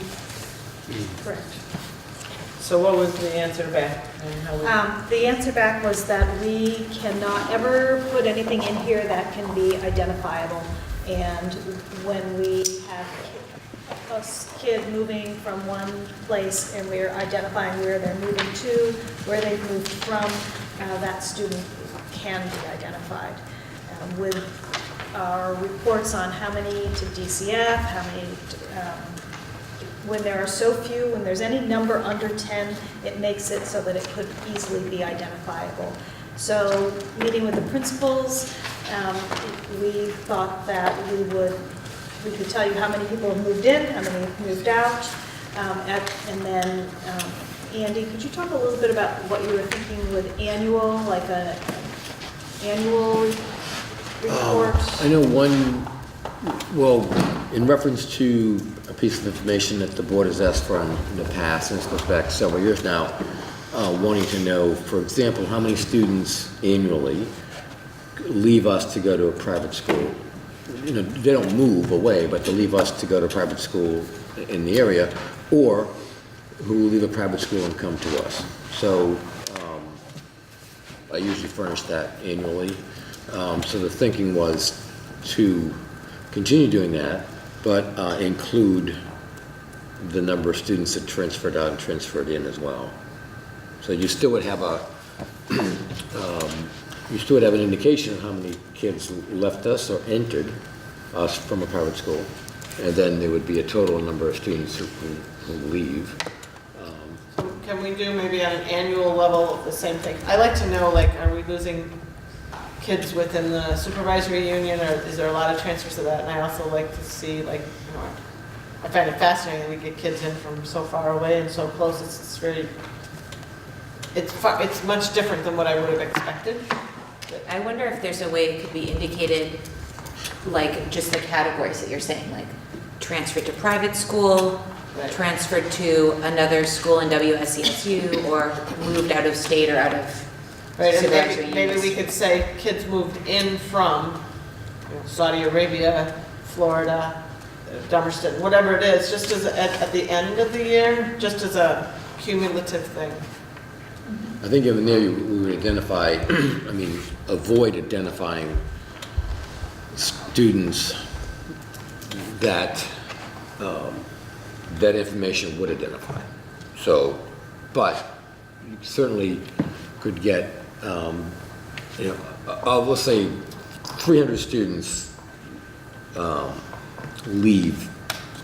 Correct. So what was the answer back? And how The answer back was that we cannot ever put anything in here that can be identifiable. And when we have a kid moving from one place and we're identifying where they're moving to, where they've moved from, that student can be identified. With our reports on how many to DCF, how many, when there are so few, when there's any number under 10, it makes it so that it could easily be identifiable. So meeting with the principals, we thought that we could tell you how many people have moved in, how many have moved out, and then, Andy, could you talk a little bit about what you were thinking with annual, like an annual report? I know in reference to a piece of information that the board has asked for in the past, and this goes back several years now, wanting to know, for example, how many students annually leave us to go to a private school. You know, they don't move away, but they leave us to go to a private school in the area, or who leave a private school and come to us. So I usually furnish that annually. So the thinking was to continue doing that, but include the number of students that transferred out and transferred in as well. So you still would have an indication of how many kids left us or entered us from a private school, and then there would be a total number of students who leave. can we do maybe at an annual level the same thing? I like to know, like, are we losing kids within the supervisory union, or is there a lot of transfers of that? And I also like to see, like, you know, I find it fascinating that we get kids in from so far away and so close. It's much different than what I would have expected. I wonder if there's a way it could be indicated, like just the categories that you're saying, like transferred to private school, Right. transferred to another school in WSESU, or moved out of state or out of Right, and supervisory maybe we units. could say kids moved in from Saudi Arabia, Florida, Dummerston, whatever it is, just as, at the end of the year, just as a cumulative thing. I think in there we would identify, I mean, avoid identifying students that that information would identify. So, but you certainly could get, you know, let's say 300 students leave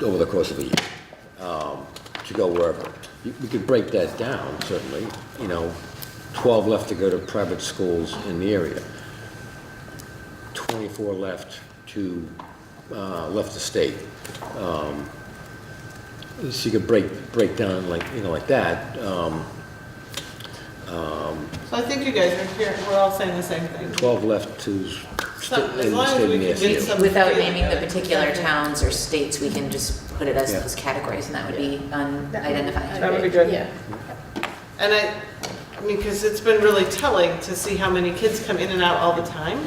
over the course of a year to go wherever. We could break that down, certainly, you know, 12 left to go to private schools in the area, 24 left to state. So you could break down like, you know, like that. So I think you guys are here, we're all saying the same thing. 12 left to As long as we can get some. Without feeling naming the of it. particular towns or states, we can just put it as Yeah. those categories, and that would be unidentified. That would be good. Yeah. And I mean, because it's been really telling to see how many kids come in and out all the time.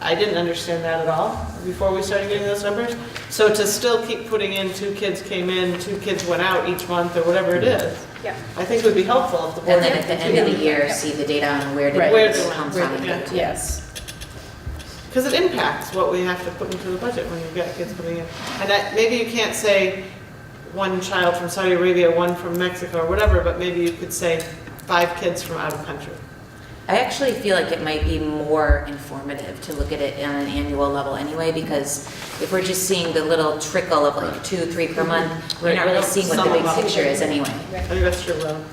I didn't understand that at all before we started getting those numbers. So to still keep putting in 2 kids came in, 2 kids went out each month, or whatever it is, Yeah. I think would be helpful if the board. And then at the end of the year, see the data on where did Right. Where it did it come come from. from, and go to. Yes. Because it impacts what we have to put into the budget when you've got kids coming in. And maybe you can't say 1 child from Saudi Arabia, 1 from Mexico, or whatever, but maybe you could say 5 kids from out of country. I actually feel like it might be more informative to look at it on an annual level anyway, because if we're just seeing the little trickle of like 2, 3 per month, we're not really seeing what the big picture is anyway. I think that's true, Ron.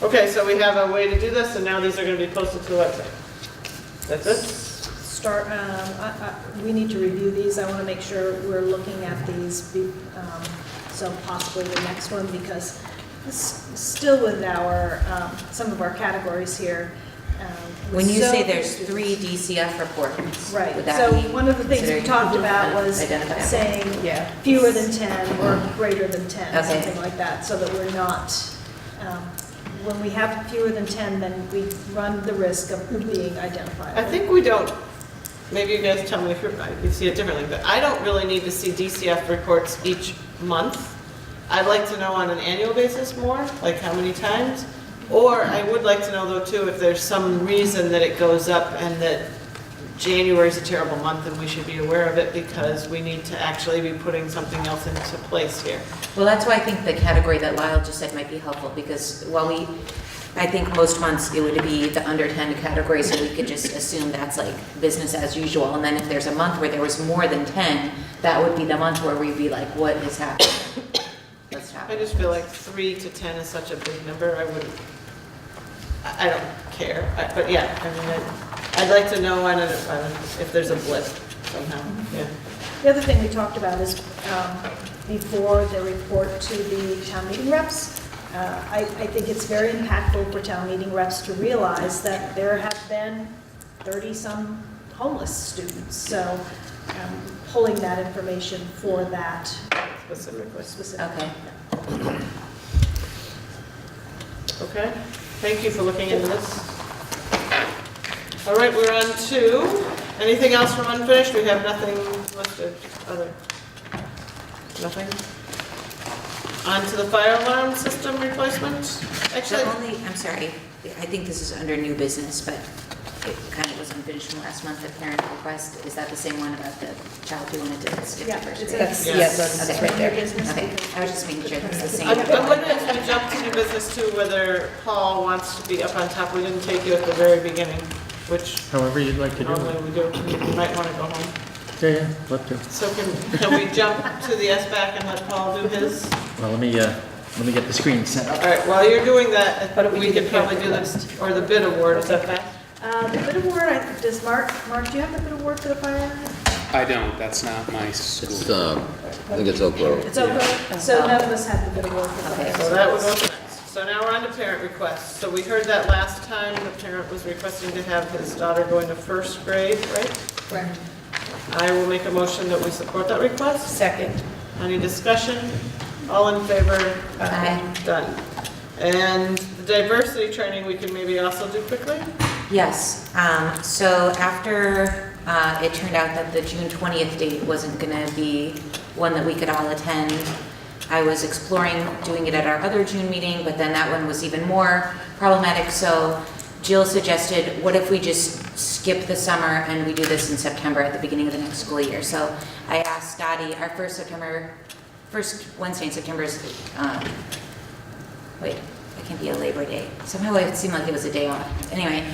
Okay, so we have a way to do this, and now these are going to be posted to the website. That's it? Start, we need to review these. I want to make sure we're looking at these, so possibly the next one, because still with our, some of our categories here. When you so- say there's 3 DCF reports, Right, would that so be one of the things we considered talked about was identifiable? saying Yeah. fewer than 10 or greater than 10, Okay. something like that, so that we're not, when we have fewer than 10, then we run the risk of being identified. I think we don't, maybe you guys tell me if you see it differently, but I don't really need to see DCF reports each month. I'd like to know on an annual basis more, like how many times. Or I would like to know though too, if there's some reason that it goes up and that January is a terrible month and we should be aware of it because we need to actually be putting something else into place here. Well, that's why I think the category that Lyle just said might be helpful, because while I think most months it would be the under 10 category, so we could just assume that's like business as usual. And then if there's a month where there was more than 10, that would be the month where we'd be like, what is happening? What's I happening? just feel like 3 to 10 is such a big number, I don't care, but yeah, I mean, I'd like to know if there's a blip somehow, yeah. The other thing we talked about is before the report to the town meeting reps, I think it's very impactful for town meeting reps to realize that there have been 30-some homeless students. So pulling that information for that specifically. Okay. Okay, thank you for looking into this. All right, we're on to, anything else from unfinished? We have nothing listed, other, nothing? On to the fire alarm system replacement? Actually, The only, I'm sorry, I think this is under new business, but it kind of was unfinished from last month, the parent request. Is that the same one about the child who wanted to skip Yeah, the first it's grade? That's, Yes. yeah, that's Okay. right there. Okay, I was just making sure that's the same. I'm wondering if we jump to new business too, whether Paul wants to be up on top. We didn't take you at the very beginning, which However you'd like to do normally it. we do. You might want to go home. Yeah, love to. So can we jump to the SBAC and let Paul do his? Well, let me get the screen set up. All right, while you're doing that, Why don't we we do could the probably parent do this, or the bid award, is that fast? The bid award, does Mark, do you have the bid award for the fire? I don't, that's not my school. It's, I think it's Oak Grove. It's okay, so none of us have the bid award for the Okay. fire. So that would go next. So now we're on to parent requests. So we heard that last time, the parent was requesting to have his daughter go into first grade, right? Correct. I will make a motion that we support that request. Second. Any discussion? All in favor? Aye. Done. And the diversity training, we can maybe also do quickly? Yes, so after it turned out that the June 20th date wasn't going to be one that we could all attend. I was exploring doing it at our other June meeting, but then that one was even more problematic. So Jill suggested, what if we just skip the summer and we do this in September at the beginning of the next school year? So I asked Dottie, our first Wednesday in September is, wait, it can be a Labor Day. Somehow it seemed like it was a day off. Anyway,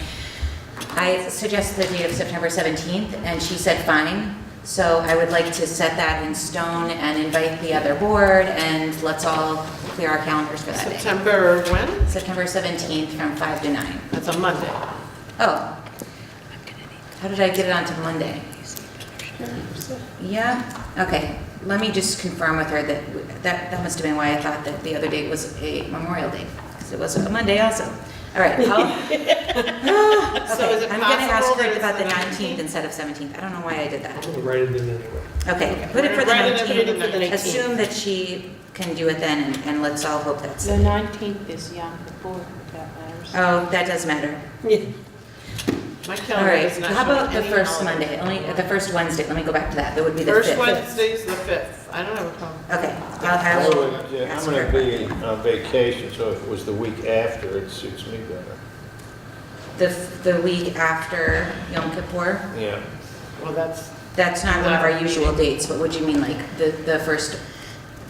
I suggested the date of September 17th, and she said fine. So I would like to set that in stone and invite the other board, and let's all clear our calendars for that day. September when? September 17th from 5 to 9. That's a Monday. Oh. How did I get it onto Monday? Yeah, okay. Let me just confirm with her that must have been why I thought that the other date was a Memorial Day, because it was a Monday also. All right, So is it I'm gonna ask possible that her it's about the the 19th instead of 17th. I don't know why I did that. We'll write it in anyway. Okay, put it for the Write it in for the 19th. 19th. Assume that she can do it then, and let's all hope that's The it. 19th is Yom Kippur, if that matters. Oh, that does matter. My All calendar right, does not how show about the any first holiday. Monday, only the first Wednesday? Let me go back to that. That would be the 5th. First Wednesday's the 5th. I don't have a problem. Okay, I I will would, I'm ask gonna her. be on vacation, so if it was the week after, it suits me better. The week after Yom Kippur? Yeah. Well, that's, That's not one of our usual dates. What would you mean, like the first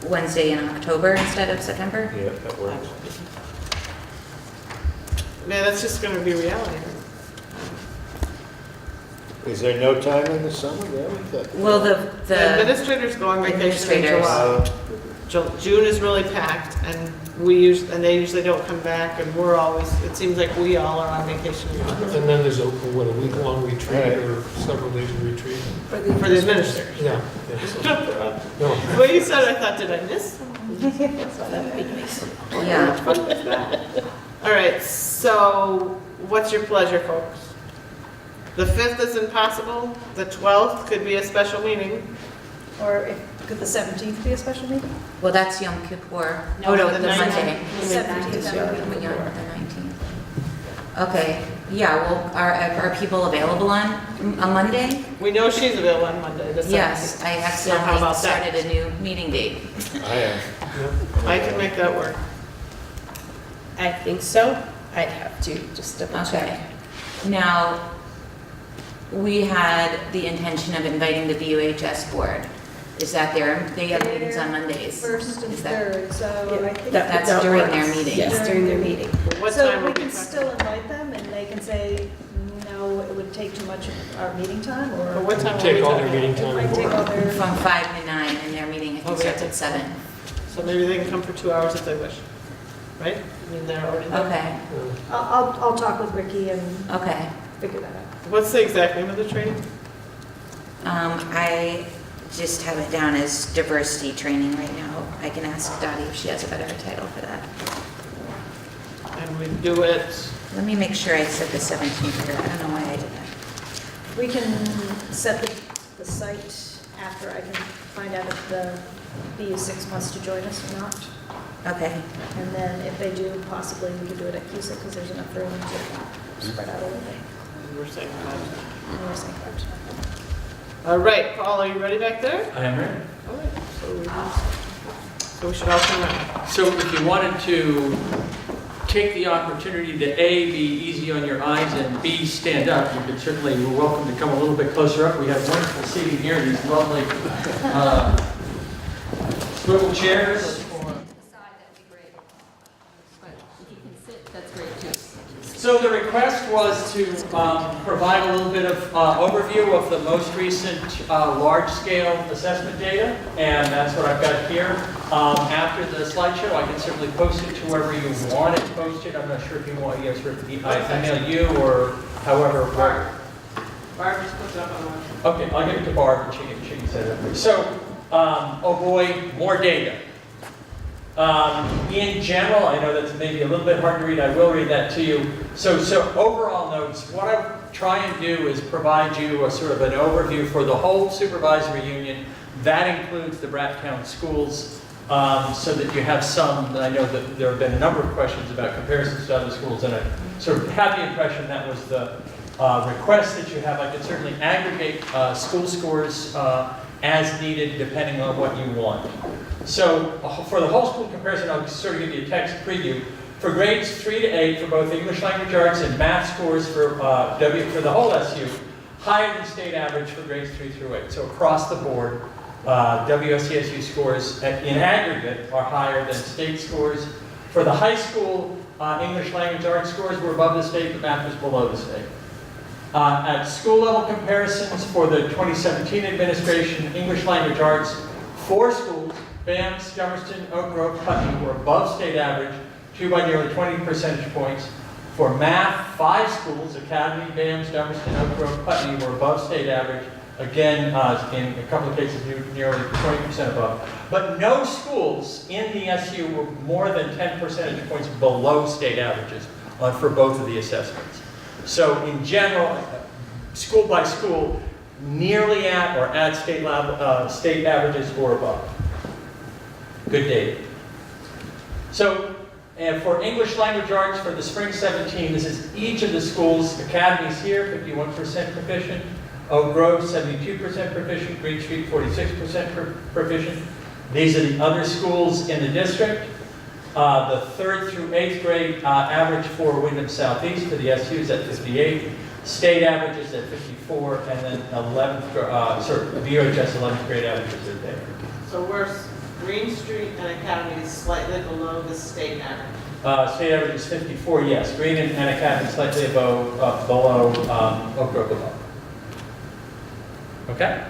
Wednesday in October instead of September? Yeah, that works. man, that's just gonna be reality. Is there no time in the summer? Yeah, we got. Well, The the administrators go on vacation in Administrators. July. June is really packed, and they usually don't come back, and we're always, it seems like we all are on vacation in August. And then there's a week-long retreat Right. or several days of retreat. For the administrators. Yeah, yeah. So, no, What you said, I thought, did I miss something? yeah. All right, so what's your pleasure, folks? The 5th is impossible, the 12th could be a special meeting. Or could the 17th be a special meeting? Well, that's Yom Kippur. No, Oh, no, the the 19th. Monday. The 17th, that would be Yeah, the 19th. Okay, yeah, well, are people available on Monday? We know she's available on Monday, the 17th. Yes, I So how accidentally about that? started a new meeting date. I am. I can make that work. I think so. I'd have to just double Okay. check. Now, we had the intention of inviting the VUHS board. Is that they have meetings on Mondays? First and Is that- third, so I think. That's that during works. their meeting. Yes, during their meeting. What So time we are can we still talking? invite them, and they can say, no, it would take too much of our meeting time, Or or what time are we take all their talking? meeting it time. might take all their. From 5 to 9, and their meeting, I think, Okay. starts at 7. So maybe they can come for 2 hours if they wish, right? I mean, they're already there. Okay, I'll talk with Ricky and okay. figure that out. What's the exact name of the training? I just have it down as diversity training right now. I can ask Dottie if she has a better title for that. And we do it, Let me make sure I said the 17th here. I don't know why I did that. We can set the site after I can find out if the BU6 wants to join us or not. Okay, And then if they do, possibly we could do it at CUSA because there's enough room to spread out a little bit. we're saying, And we're saying that. all right, Paul, are you ready back there? I am ready. All right, so we should all come around. So if you wanted to take the opportunity to A, be easy on your eyes, and B, stand up, you could certainly, you're welcome to come a little bit closer up. We have wonderful seating here, these lovely swivel chairs. So the request was to provide a little bit of overview of the most recent large-scale assessment data, and that's what I've got here. After the slideshow, I can certainly post it to wherever you want it posted. I'm not sure if you want, yes, or if I email you or however. Barb just puts it up on the. Okay, I'll give it to Barb and she can set it up. So, oh boy, more data. In general, I know that's maybe a little bit hard to read, I will read that to you. So overall notes, what I try and do is provide you a sort of an overview for the whole supervisory union. That includes the Bracktown schools, so that you have some, I know that there have been a number of questions about comparisons to other schools, and I sort of had the impression that was requests that you have, I could certainly aggregate school scores as needed depending on what you want. So for the whole school comparison, I'll sort of give you a text preview. For grades 3 to 8 for both English language arts and math scores for the whole SU, higher than state average for grades 3 through 8. So across the board, WSESU scores in aggregate are higher than state scores. For the high school, English language arts scores were above the state, but math was below the state. At school level comparisons for the 2017 administration, English language arts, 4 schools, BAMS, Jefferson, Oak Grove, Putney, were above state average, 2 by nearly 20 percentage points. For math, 5 schools, Academy, BAMS, Jefferson, Oak Grove, Putney, were above state average, again, in a couple of cases, nearly 20% above. But no schools in the SU were more than 10 percentage points below state averages for both of the assessments. So in general, school by school, nearly at or at state averages or above. Good data. So for English language arts for the spring 17, this is each of the schools. Academies here, 51% proficient. Oak Grove, 72% proficient. Green Street, 46% proficient. These are the other schools in the district. The 3rd through 8th grade average for Wyndham Southeast for the SU is at 58. State average is at 54, and then 11th, VHS 11th grade averages are there. So where's Green Street and Academy is slightly below the state average? State average is 54, yes. Green and Academy slightly below Oak Grove above. Okay?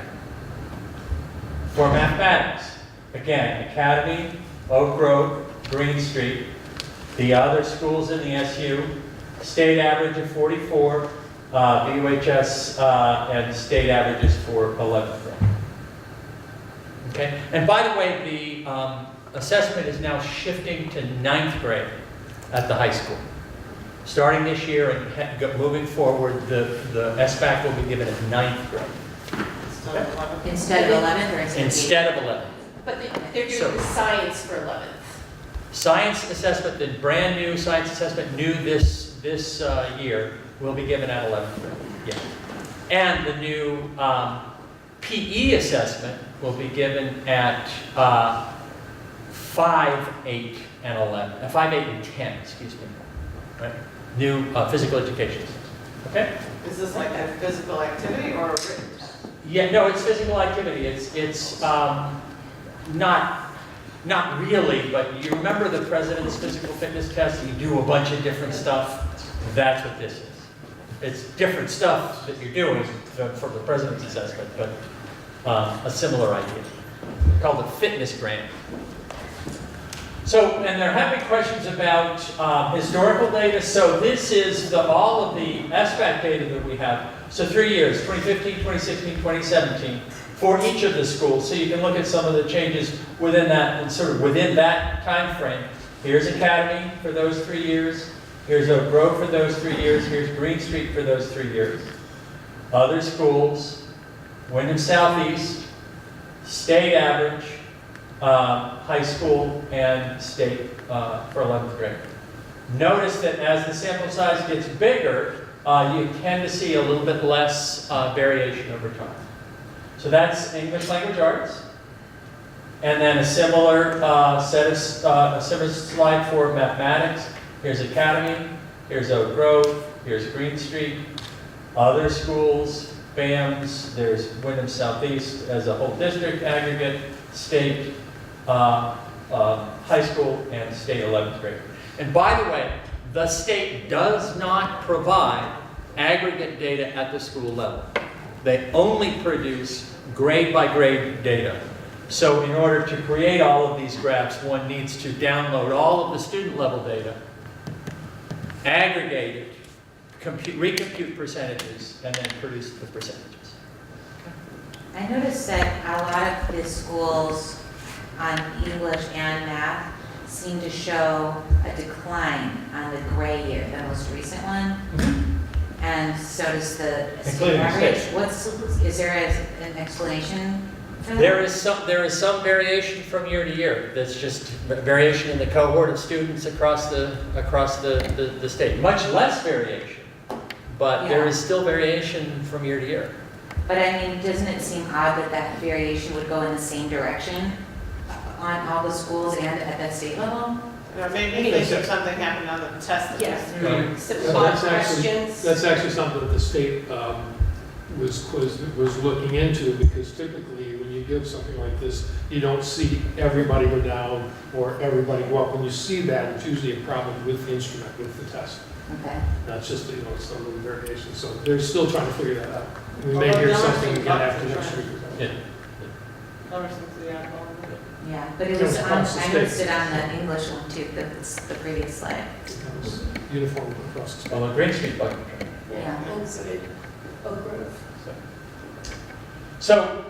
For mathematics, again, Academy, Oak Grove, Green Street, the other schools in the SU, state average of 44, VUHS and state averages for 11th grade. Okay? And by the way, the assessment is now shifting to 9th grade at the high school. Starting this year and moving forward, the SBAC will be given at 9th grade. Instead of 11th or Instead of 11th. But they're doing the science for 11th. Science assessment, the brand new science assessment, new this year, will be given at 11th grade. Yeah. And the new PE assessment will be given at 5, 8, and 11. 5, 8, and 10, excuse me. Right? New physical education system. Okay? Is this like a physical activity or a written test? Yeah, no, it's physical activity. It's not really, but you remember the president's physical fitness test? You do a bunch of different stuff. That's what this is. It's different stuff that you're doing for the president's assessment, but a similar idea. Called a fitness grant. So, and there have been questions about historical data. So this is all of the SBAC data that we have. So 3 years, 2015, 2016, 2017, for each of the schools. So you can look at some of the changes within that, and sort of within that time frame. Here's Academy for those 3 years. Here's Oak Grove for those 3 years. Here's Green Street for those 3 years. Other schools, Wyndham Southeast, state average, high school, and state for 11th grade. Notice that as the sample size gets bigger, you tend to see a little bit less variation over time. So that's English language arts. And then a similar similar slide for mathematics. Here's Academy, here's Oak Grove, here's Green Street, other schools, BAMS, there's Wyndham Southeast as a whole district aggregate, state, high school, and state 11th grade. And by the way, the state does not provide aggregate data at the school level. They only produce grade by grade data. So in order to create all of these graphs, one needs to download all of the student level data, aggregate it, recompute percentages, and then produce the percentages. I noticed that a lot of the schools on English and math seem to show a decline on the gray year, the most recent one. And so does the state Including average. state. Is there an explanation for that? There is some variation from year to year. That's just variation in the cohort of students across the state. Much less variation but there Yeah. is still variation from year to year. But I mean, doesn't it seem odd that that variation would go in the same direction on all the schools and at that state level? Maybe if something happened on the test. that Yes. was- Some Yeah, odd that's actually- questions. That's actually something that the state was looking into, because typically when you give something like this, you don't see everybody go down or everybody go up. When you see that, it's usually a problem with the instrument, with the test. Okay. That's just, it's a little variation. So they're still trying to figure that out. We may Although hear numbers something seem again up after to next try. week. Yeah. Ever since the oddball. Yeah, but it was on, Across the I state. noticed it on the English one too, the previous slide. It was uniform across the state. Well, the Green Street bucket train. Yeah. And so did Oak Grove. So,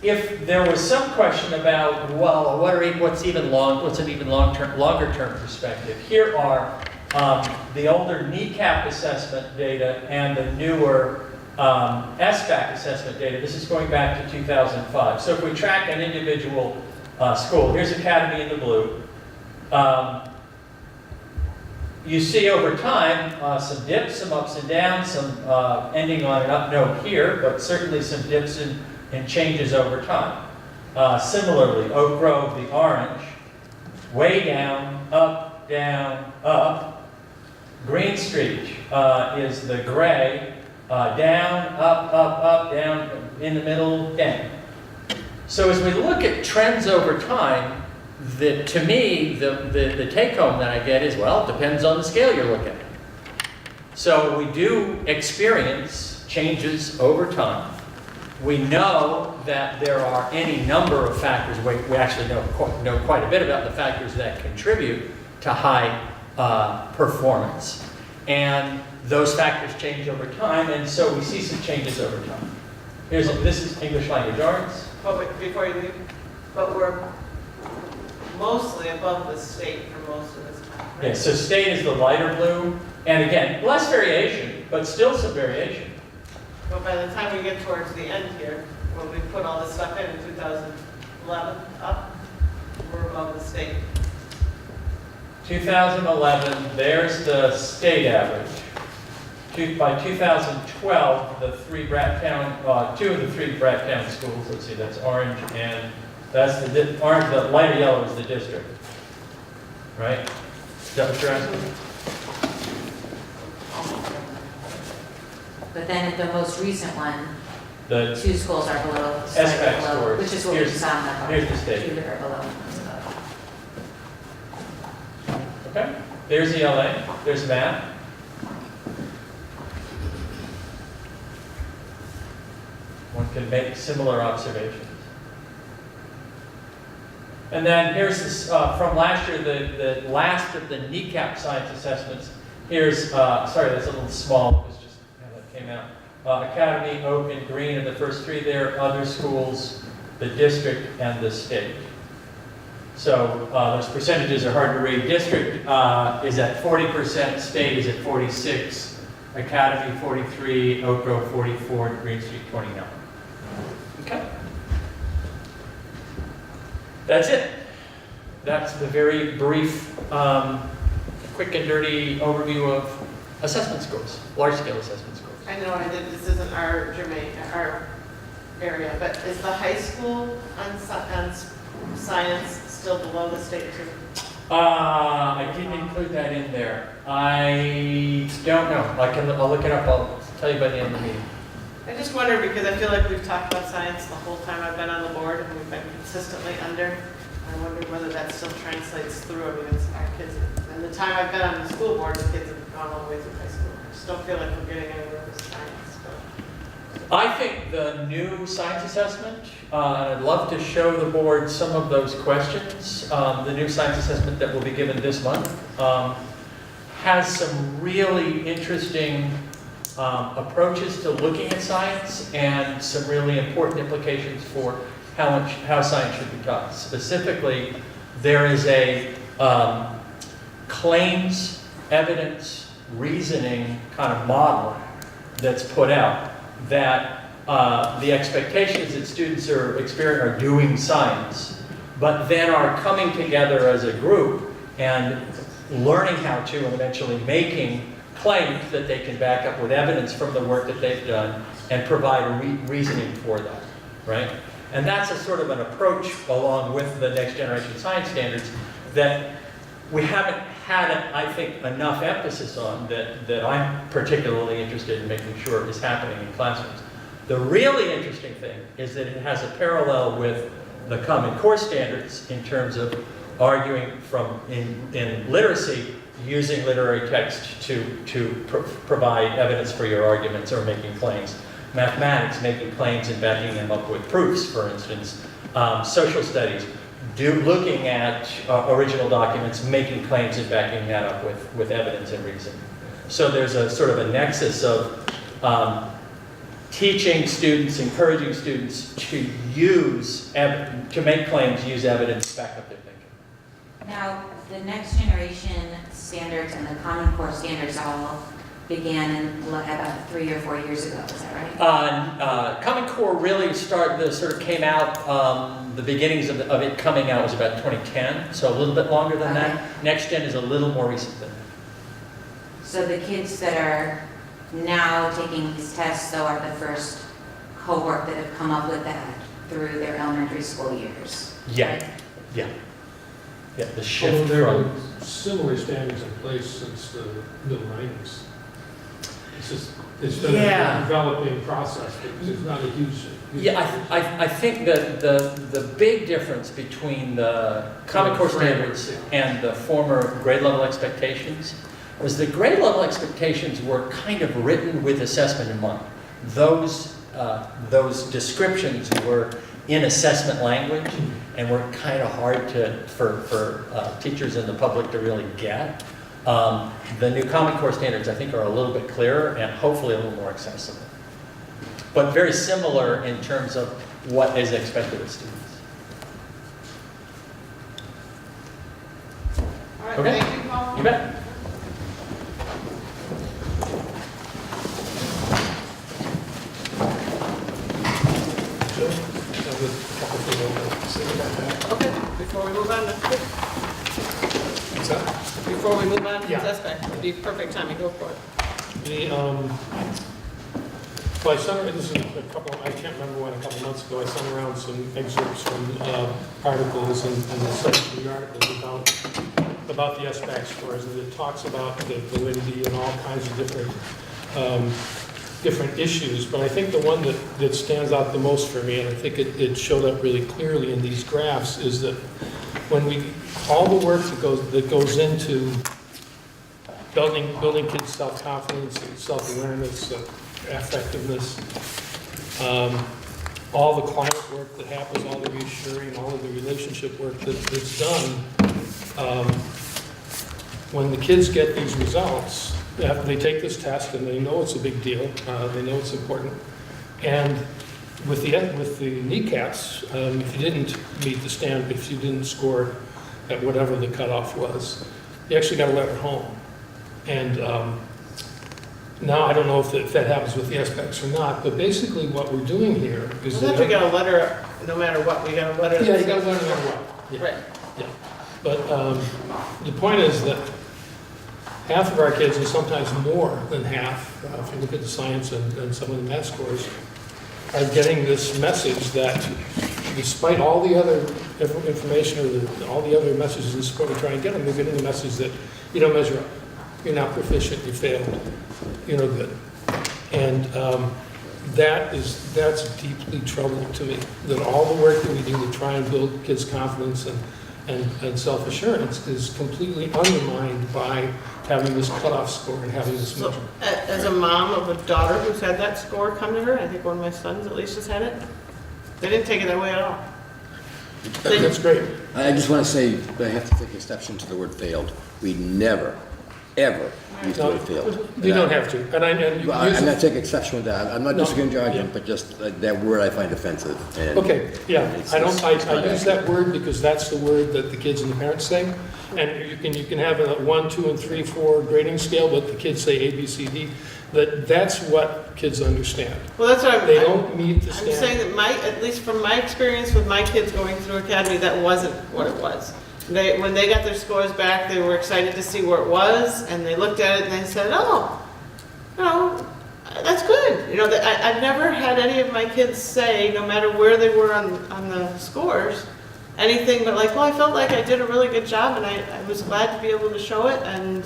if there was some question about, well, what's an even longer term perspective? Here are the older kneecap assessment data and the newer SBAC assessment data. This is going back to 2005. So if we track an individual school, here's Academy in the blue. You see over time some dips, some ups and downs, some ending on an up note here, but certainly some dips and changes over time. Similarly, Oak Grove, the orange, way down, up, down, up. Green Street is the gray, down, up, down, in the middle, down. So as we look at trends over time, to me, the take home that I get is, well, it depends on the scale you're looking at. So we do experience changes over time. We know that there are any number of factors. We actually know quite a bit about the factors that contribute to high performance. And those factors change over time, and so we see some changes over time. This is English language arts. But wait, before you leave, but we're mostly above the state for most of this time. right? Yeah, so state is the lighter blue, and again, less variation, but still some variation. But by the time we get towards the end here, when we put all this stuff in 2011 up, we're above the state. 2011, there's the state average. By 2012, two of the three Bracktown schools, let's see, that's orange, and that's orange, the lighter yellow is the district. Right? Is that what you're asking? But then the most recent one, The two schools are below, SBAC slightly below, scores. which is what we Here's- saw in the car. here's the state. Two that are below, one's above. Okay, there's ELA, there's math. One can make similar observations. And then here's this, from last year, the last of the kneecap science assessments. Here's, sorry, that's a little small, it was just how that came out. Academy, Oak, and Green are the first three there, other schools, the district, and the state. So those percentages are hard to read. District is at 40%, state is at 46, Academy 43, Oak Grove 44, and Green Street 29. Okay. That's it. That's the very brief, quick and dirty overview of assessment scores, large-scale assessment scores. I know this isn't our area, but is the high school on science still below the state too? I didn't include that in there. I don't know. I'll look it up. I'll tell you by the end of the meeting. I just wonder because I feel like we've talked about science the whole time I've been on the board and we've been consistently under. I wonder whether that still translates through. I mean, it's our kids. And the time I've been on the school board, the kids have gone all the way through high school. I just don't feel like we're getting anywhere with science. But I think the new science assessment, and I'd love to show the board some of those questions, the new science assessment that will be given this month, has some really interesting approaches to looking at science and some really important implications for how science should be taught. Specifically, there is a claims, evidence, reasoning kind of model that's put out that the expectation is that students are doing science, but then are coming together as a group and learning how to and eventually making claims that they can back up with evidence from the work that they've done and provide reasoning for that, right? And that's a sort of an approach along with the next generation science standards that we haven't had, I think, enough emphasis on that I'm particularly interested in making sure is happening in classrooms. The really interesting thing is that it has a parallel with the Common Core standards in terms of arguing in literacy, using literary text to provide evidence for your arguments or making claims. Mathematics, making claims and backing them up with proofs, for instance. Social studies, looking at original documents, making claims and backing that up with evidence and reason. So there's a sort of a nexus of teaching students, encouraging students to to make claims, use evidence, back up their thinking. Now, the next generation standards and the Common Core standards all began about 3 or 4 years ago, is that right? Common Core really came out, the beginnings of it coming out was about 2010, so a little bit longer than that. Next Gen is a little more recent than that. So the kids that are now taking these tests, though, are the first cohort that have come up with that through their elementary school years. Yeah, yeah. Yeah, the shift Although there from... are similar standards in place since the middle 90s. It's been a developing process, but it's not a huge Yeah, I think that the big difference between the Common Core standards and the former grade level expectations was the grade level expectations were kind of written with assessment in mind. Those descriptions were in assessment language and were kind of hard for teachers and the public to really get. The new Common Core standards, I think, are a little bit clearer and hopefully a little more accessible. But very similar in terms of what is expected of students. All right, Okay. thank you, Paul. You bet. Okay, before we move on, before we move on to Yeah. SBAC, it'd be perfect timing, go for it. Well, I sent, this is a couple, I can't remember when, a couple months ago, I sent around some excerpts from articles and the subsequent articles about the SBAC scores, and it talks about the validity and all kinds of different issues, but I think the one that stands out the most for me, and I think it showed up really clearly in these graphs, is that when all the work that goes into building kids' self-confidence and self-awareness, effectiveness, all the client work that happens, all the reassuring, all of the relationship work that's done, when the kids get these results, after they take this test and they know it's a big deal, they know it's important, and with the kneecaps, if you didn't meet the standard, if you didn't score at whatever the cutoff was, you actually got a letter home. And now I don't know if that happens with the SBACs or not, but basically what we're doing here is Well, we got a letter, no matter what, we got a letter. Yeah, you got a letter no matter what. Yeah. Right. Yeah. But the point is that half of our kids, and sometimes more than half, if you look at the science and some of the math scores, are getting this message that despite all the other information or all the other messages in support we try and get them, they're getting the message that you don't measure up. You're not proficient, you failed, you're no good. And that's deeply troubling to me, that all the work that we do to try and build kids' confidence and self-assurance is completely undermined by having this cutoff score and having this So, measure. as a mom of a daughter who's had that score come to her, I think one of my sons at least has had it, they didn't take it that way at all. That's great. I just want to say, I have to take exception to the word failed. We never, ever use the word failed. You don't have to. And I'm not taking exception with that. I'm not No. disagreeing with your argument, but just that word I find offensive. And Okay, yeah, it's I not use that word because that's the word that the kids and the parents say. And you can have a 1, 2, and 3, 4 grading scale, but the kids say A, B, C, D. That's what kids understand. Well, that's what They don't meet the I'm standard. saying that at least from my experience with my kids going through academy, that wasn't what it was. when they got their scores back, they were excited to see where it was, and they looked at it and they said, oh, that's good. I've never had any of my kids say, no matter where they were on the scores, anything but like, well, I felt like I did a really good job, and I was glad to be able to show it, and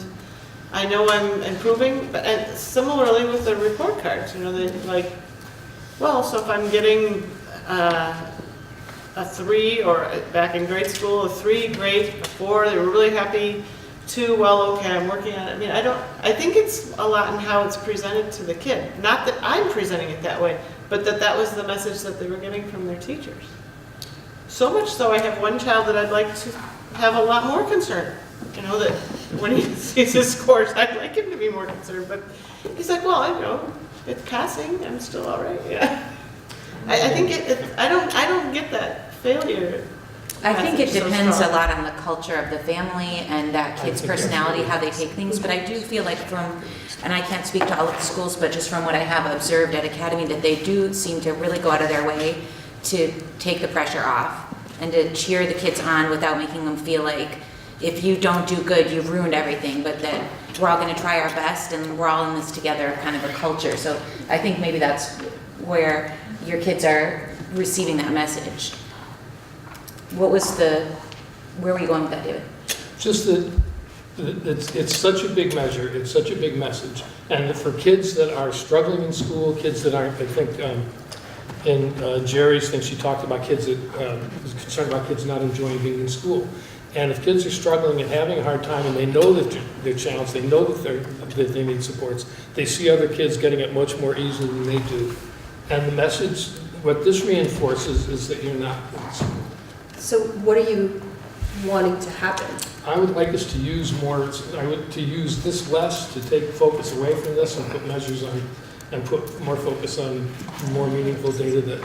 I know I'm improving. And similarly with the report cards, they like, well, so if I'm getting a 3, or back in grade school, a 3, great, a 4, they were really happy. 2, well, okay, I'm working on it. I mean, I think it's a lot in how it's presented to the kid. Not that I'm presenting it that way, but that was the message that they were getting from their teachers. So much so, I have one child that I'd like to have a lot more concern. That when he sees his scores, I'd like him to be more concerned. But he's like, well, it's passing. I'm still all right. Yeah. I think I don't get that failure. I think it So depends a strong. lot on the culture of the family and that kid's personality, how they take things, but I do feel like and I can't speak to all of the schools, but just from what I have observed at Academy, that they do seem to really go out of their way to take the pressure off and to cheer the kids on without making them feel like if you don't do good, you've ruined everything, but that we're all going to try our best and we're all in this together kind of a culture. So I think maybe that's where your kids are receiving that message. Where were you going with that, David? Just that it's such a big measure, it's such a big message. And for kids that are struggling in school, kids that aren't, I think, in Jerry's thing, she talked about kids that was concerned about kids not enjoying being in school. And if kids are struggling and having a hard time, and they know that they're challenged, they know that they need supports, they see other kids getting it much more easily than they do. And the message, what this reinforces is that you're not in school. So what are you wanting to happen? I would like us to use to use this less, to take focus away from this and put measures on, and put more focus on more meaningful data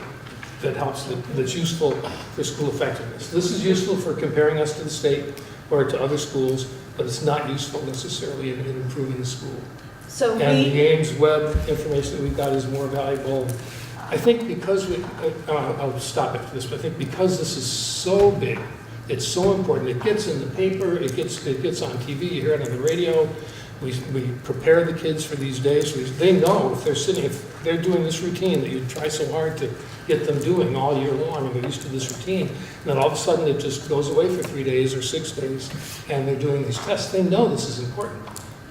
that helps, that's useful for school effectiveness. This is useful for comparing us to the state or to other schools, but it's not useful necessarily in improving the school. So And the Ames web information that we've got is more valuable. I think because I'll stop after this, but I think because this is so big, it's so important. It gets in the paper, it gets on TV, you hear it on the radio. We prepare the kids for these days. They know if they're doing this routine that you try so hard to get them doing all year long, and they're used to this routine, and then all of a sudden it just goes away for 3 days or 6 days, and they're doing these tests. They know this is important.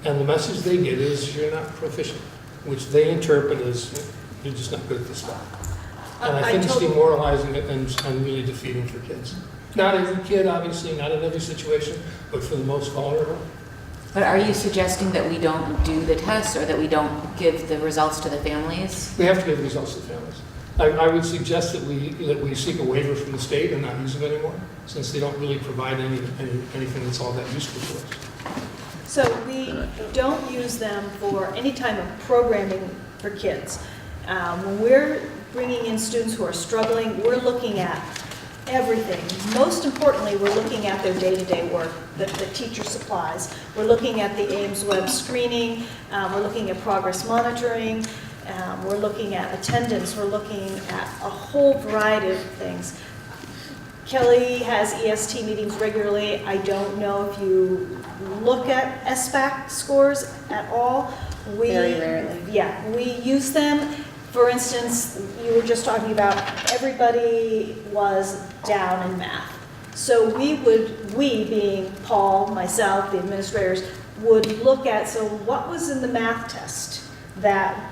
And the message they get is you're not proficient, which they interpret as you're just not good at this stuff. And I think it's demoralizing and really defeating for kids. Not every kid, obviously, not in every situation, but for the most vulnerable. But are you suggesting that we don't do the tests or that we don't give the results to the families? We have to give the results to the families. I would suggest that we seek a waiver from the state and not use them anymore, since they don't really provide anything that's all that useful to us. So we don't use them for any type of programming for kids. When we're bringing in students who are struggling, we're looking at everything. Most importantly, we're looking at their day-to-day work that the teacher supplies. We're looking at the Ames web screening. We're looking at progress monitoring. We're looking at attendance. We're looking at a whole variety of things. Kelly has EST meetings regularly. I don't know if you look at SBAC scores at all. Very rarely. Yeah, we use them. For instance, you were just talking about everybody was down in math. So we being Paul, myself, the administrators, would look at, so what was in the math test that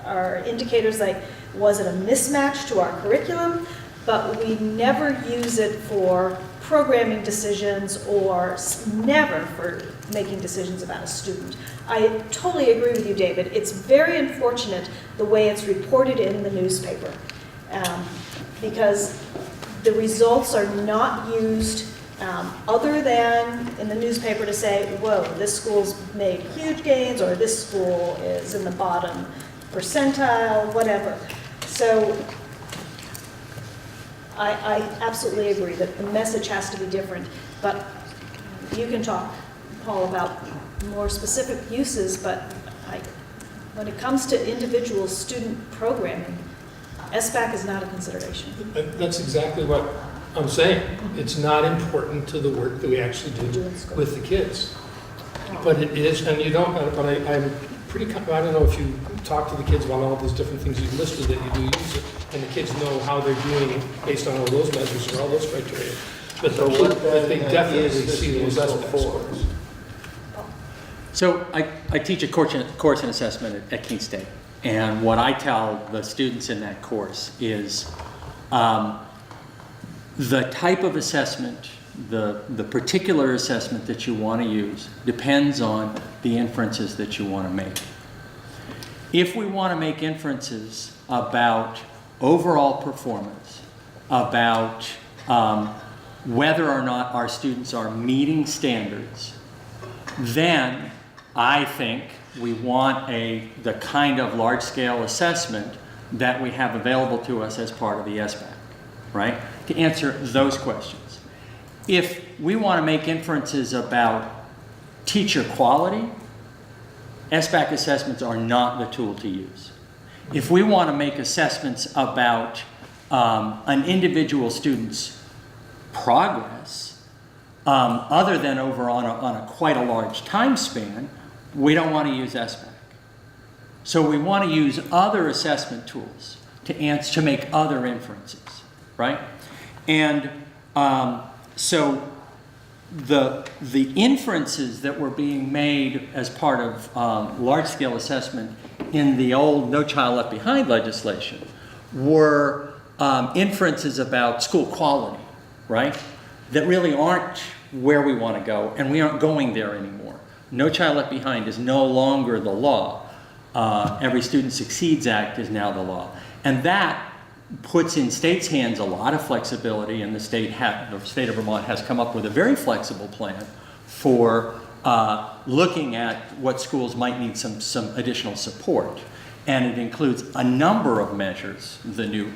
are indicators like, was it a mismatch to our curriculum? But we never use it for programming decisions or never for making decisions about a student. I totally agree with you, David. It's very unfortunate the way it's reported in the newspaper because the results are not used other than in the newspaper to say, whoa, this school's made huge gains or this school is in the bottom percentile, whatever. So I absolutely agree that the message has to be different, but you can talk, Paul, about more specific uses, but when it comes to individual student programming, SBAC is not a consideration. That's exactly what I'm saying, it's not important to the work that we actually do with the kids. But it is, and you don't, but I'm pretty, I don't know if you talk to the kids about all those different things you've listed that you do use it, and the kids know how they're doing it based on all those measures or all those criteria. But So what they then definitely is this see those useful SBAC for? scores. So I teach a course in assessment at Keene State. And what I tell the students in that course is the type of assessment, the particular assessment that you want to use depends on the inferences that you want to make. If we want to make inferences about overall performance, about whether or not our students are meeting standards, then I think we want the kind of large-scale assessment that we have available to us as part of the SBAC, right? To answer those questions. If we want to make inferences about teacher quality, SBAC assessments are not the tool to use. If we want to make assessments about an individual student's progress, other than over on a quite a large time span, we don't want to use SBAC. So we want to use other assessment tools to make other inferences, right? And so the inferences that were being made as part of large-scale assessment in the old No Child Left Behind legislation were inferences about school quality, right? That really aren't where we want to go, and we aren't going there anymore. No Child Left Behind is no longer the law. Every Student Succeeds Act is now the law. And that puts in states' hands a lot of flexibility, and the state of Vermont has come up with a very flexible plan for looking at what schools might need some additional support. And it includes a number of measures. The new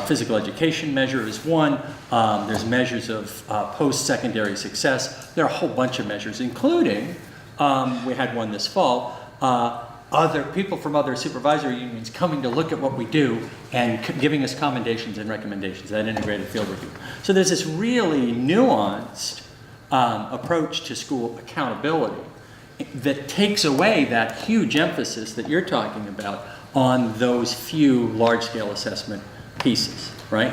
physical education measure is one. There's measures of post-secondary success. There are a whole bunch of measures, including, we had one this fall, other people from other supervisory unions coming to look at what we do and giving us commendations and recommendations, that integrated field review. So there's this really nuanced approach to school accountability that takes away that huge emphasis that you're talking about on those few large-scale assessment pieces, right?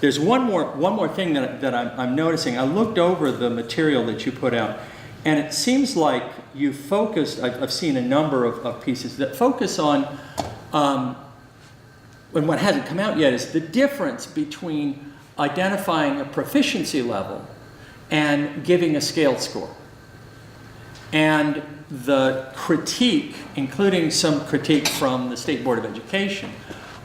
There's one more thing that I'm noticing. I looked over the material that you put out, and it seems like you focused, I've seen a number of pieces that focus on, and what hasn't come out yet is the difference between identifying a proficiency level and giving a scaled score. And the critique, including some critique from the State Board of Education,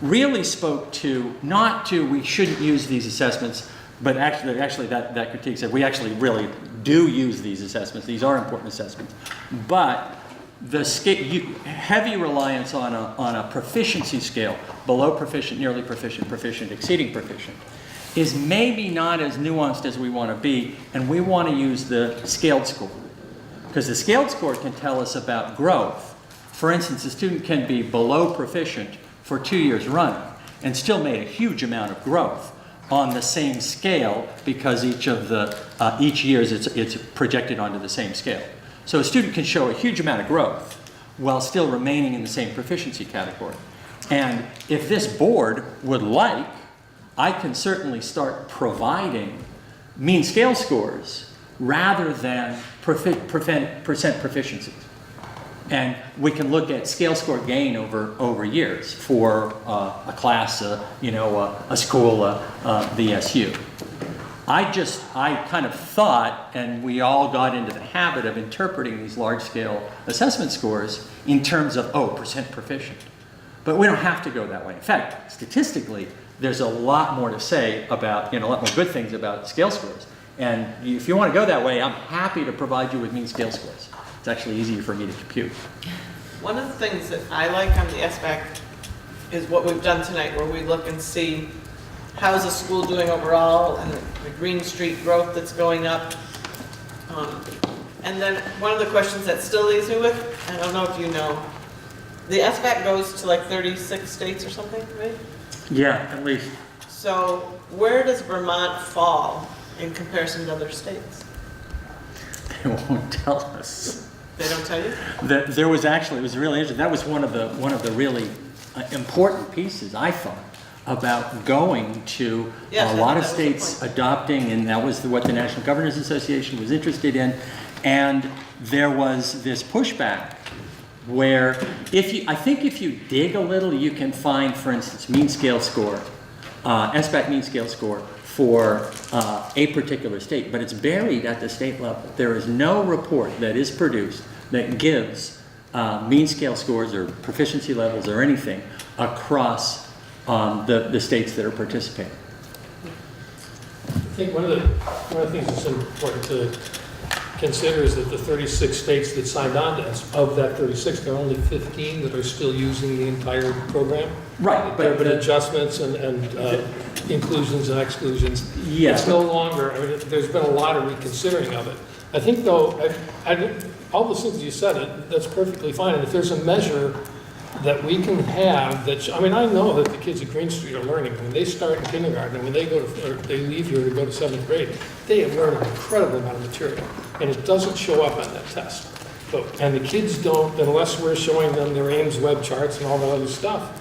really spoke to, not to we shouldn't use these assessments, but actually that critique said we actually really do use these assessments. These are important assessments. But the heavy reliance on a proficiency scale, below proficient, nearly proficient, proficient, exceeding proficient, is maybe not as nuanced as we want to be, and we want to use the scaled score. Because the scaled score can tell us about growth. For instance, a student can be below proficient for 2 years running and still made a huge amount of growth on the same scale because each year it's projected onto the same scale. So a student can show a huge amount of growth while still remaining in the same proficiency category. And if this board would like, I can certainly start providing mean scale scores rather than percent proficiencies. And we can look at scale score gain over years for a class, a school, VSU. I kind of thought, and we all got into the habit of interpreting these large scale assessment scores in terms of, percent proficient. But we don't have to go that way. In fact, statistically, there's a lot more to say about, a lot more good things about scale scores. And if you want to go that way, I'm happy to provide you with mean scale scores. It's actually easier for me to compute. One of the things that I like on the SBAC is what we've done tonight, where we look and see how's the school doing overall and the Green Street growth that's going up. And then one of the questions that still leaves me with, I don't know if you know, the SBAC goes to like 36 states or something, right? Yeah, at least. So where does Vermont fall in comparison to other states? They won't tell us. They don't tell you? There was actually, it was really interesting, that was one of the really important pieces, I thought, about going to Yes, a lot of that was the states point. adopting, and that was what the National Governors Association was interested in. And there was this pushback where I think if you dig a little, you can find, for instance, mean scale score, SBAC mean scale score for a particular state, but it's buried at the state level. There is no report that is produced that gives mean scale scores or proficiency levels or anything across the states that are participating. I think one of the things that's important to consider is that the 36 states that signed on to this, of that 36, there are only 15 that are still using the entire program. Right, There have been adjustments and inclusions and exclusions. Yes. It's no longer, I mean, there's been a lot of reconsidering of it. I think though, all the things you said, that's perfectly fine. And if there's a measure that we can have I mean, I know that the kids at Green Street are learning. When they start in kindergarten and when they they leave here to go to 7th grade, they have learned an incredible amount of material. And it doesn't show up on that test. And the kids don't, unless we're showing them their Ames web charts and all that other stuff,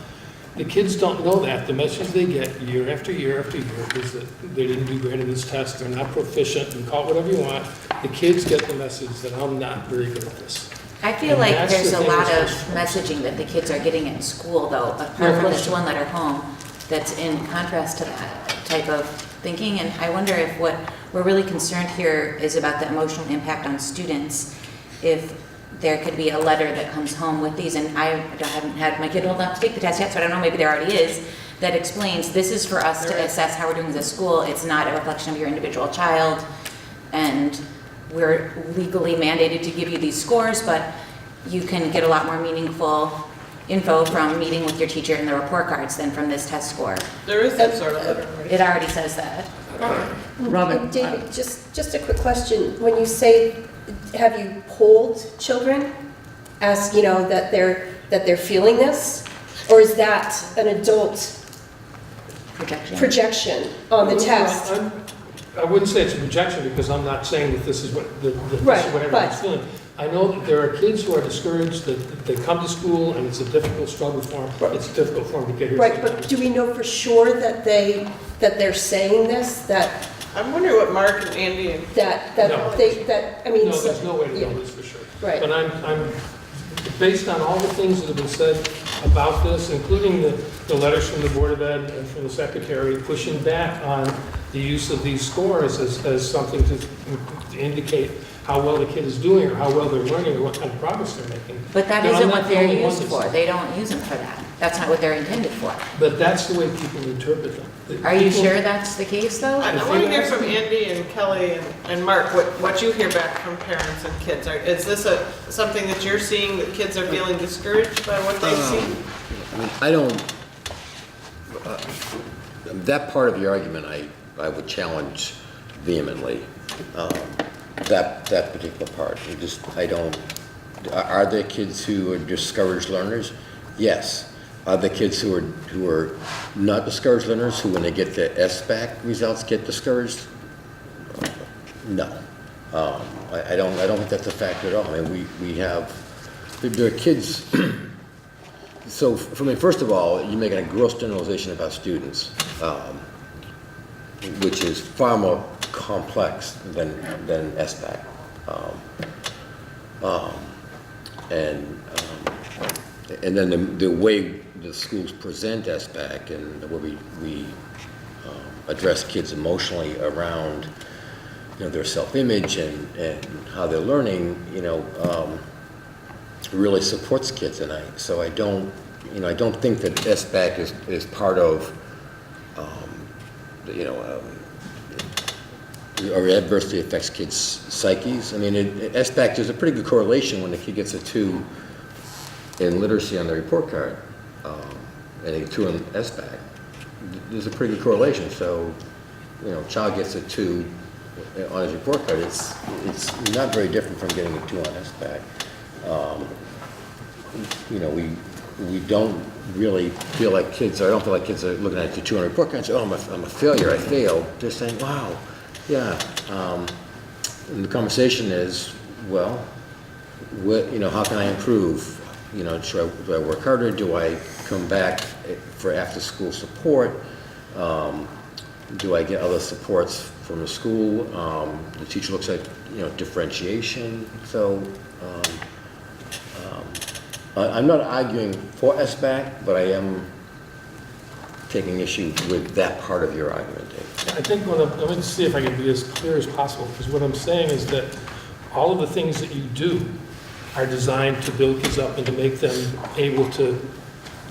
the kids don't know that. The message they get year after year after year is that they didn't do great in this test, they're not proficient, and call it whatever you want. The kids get the message that I'm not very good at this. I feel And like that's there's the a thing lot of that's messaging that the kids are getting in school, though, apart from this one letter home, that's in contrast to that type of thinking. And I wonder if what we're really concerned here is about the emotional impact on students, if there could be a letter that comes home with these, and I haven't had my kid hold up to take the test yet, so I don't know, maybe there already is, that explains this is for us to assess how we're doing as a school. It's not a reflection of your individual child, and we're legally mandated to give you these scores, but you can get a lot more meaningful info from meeting with your teacher in the report cards than from this test score. There is that sort of letter, right? It already says that. Robin? David, just a quick question. When you say, have you polled children, ask, that they're feeling this? Or is that an adult projection on the test? I wouldn't say it's a projection because I'm not saying that this is what this is Right, what everyone's feeling. I know that there are kids who are discouraged, that they come to school and it's a difficult struggle for them. It's difficult for them to get here. Right, sometimes. but do we know for sure that they're saying this, that I'm wondering what Mark and Andy and No. I mean. No, there's no way to yeah. know this for sure. Right. But I'm, based on all the things that have been said about this, including the letters from the Board of Ed and from the Secretary pushing back on the use of these scores as something to indicate how well the kid is doing or how well they're learning or what kind of progress they're making. But that Then I'm isn't not what the they're only one used that's- for. They don't use them for that. That's not what they're intended for. But that's the way people interpret them. Are you sure that's the case, though? I want to hear from Andy and Kelly and Mark, what you hear back from parents and kids. Is this something that you're seeing, that kids are feeling discouraged by what they've seen? I mean, I don't, that part of your argument, I would challenge vehemently. That particular part, are there kids who are discouraged learners? Yes. Are there kids who are not discouraged learners, who when they get the SBAC results get discouraged? No. I don't think that's a factor at all. I mean, there are kids, so first of all, you're making a gross generalization about students, which is far more complex than SBAC. And then the way the schools present SBAC and the way we address kids emotionally around their self-image and how they're learning, really supports kids. And so I don't think that SBAC is part of or adversely affects kids' psyches. I mean, SBAC, there's a pretty good correlation when the kid gets a 2 in literacy on the report card, and a 2 in SBAC. There's a pretty good correlation. So, child gets a 2 on his report card. It's not very different from getting a 2 on SBAC. we don't really feel like kids, I don't feel like kids are looking at the 200 report card and say, oh, I'm a failure, I failed. They're saying, wow, yeah. And the conversation is, well, what, how can I improve? Do I work harder? Do I come back for after-school support? Do I get other supports from the school? The teacher looks at, differentiation. So I'm not arguing for SBAC, but I am taking issue with that part of your argument, Dave. I think let me see if I can be as clear as possible, because what I'm saying is that all of the things that you do are designed to build kids up and to make them able to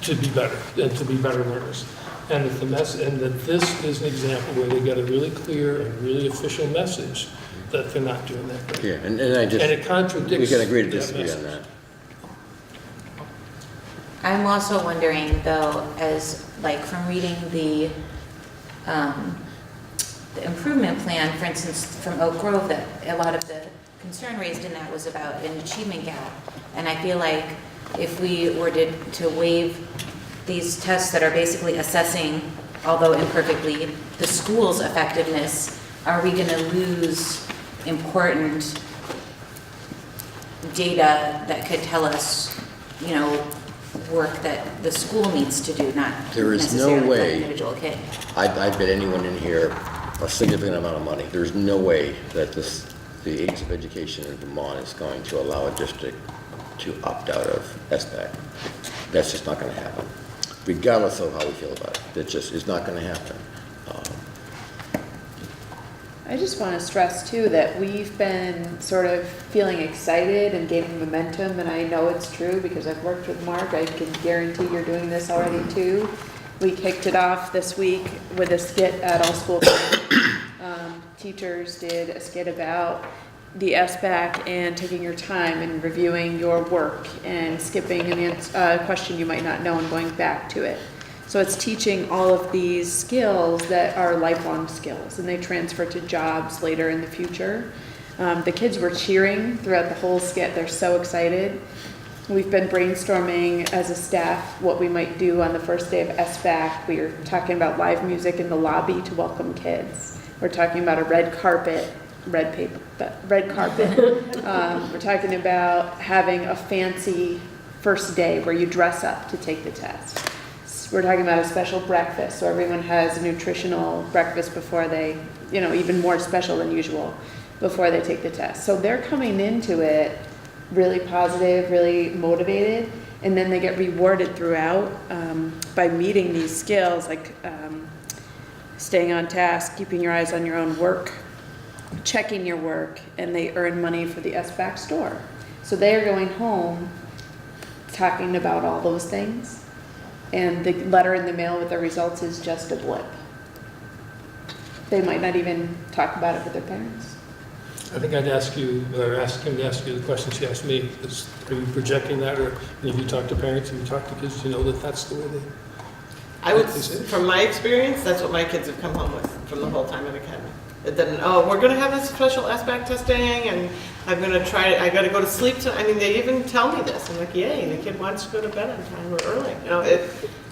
be better and to be better learners. And that this is an example where they get a really clear and really official message that they're not doing that great. Yeah, and it contradicts. We can agree to that disagree message. on that. I'm also wondering though, as like from reading the improvement plan, for instance, from Oak Grove, that a lot of the concern raised in that was about an achievement gap. And I feel like if we were to waive these tests that are basically assessing, although imperfectly, the school's effectiveness, are we going to lose important data that could tell us, work that the school needs to do, not There is no necessarily way. for an individual kid? I bet anyone in here a significant amount of money. There's no way that the Agency of Education in Vermont is going to allow a district to opt out of SBAC. That's just not going to happen, regardless of how we feel about it. It just is not going to happen. I just want to stress too that we've been sort of feeling excited and gaining momentum, and I know it's true because I've worked with Mark. I can guarantee you're doing this already too. We kicked it off this week with a skit at all school. Teachers did a skit about the SBAC and taking your time and reviewing your work and skipping a question you might not know and going back to it. So it's teaching all of these skills that are lifelong skills, and they transfer to jobs later in the future. The kids were cheering throughout the whole skit. They're so excited. We've been brainstorming as a staff what we might do on the first day of SBAC. We are talking about live music in the lobby to welcome kids. We're talking about a red carpet. We're talking about having a fancy first day where you dress up to take the test. We're talking about a special breakfast, so everyone has a nutritional breakfast before they, even more special than usual, before they take the test. So they're coming into it really positive, really motivated, and then they get rewarded throughout by meeting these skills, like staying on task, keeping your eyes on your own work, checking your work, and they earn money for the SBAC store. So they are going home talking about all those things. And the letter in the mail with the results is just a blip. They might not even talk about it with their parents. I think I'd ask him to ask you the question she asked me. Are you projecting that, or have you talked to parents, have you talked to kids, do you know that that's the way they... I would, from my experience, that's what my kids have come home with from the whole time at Academy. Then, we're going to have this special SBAC testing, and I'm going to I got to go to sleep tonight. I mean, they even tell me this. I'm like, yay, the kid wants to go to bed on time or early.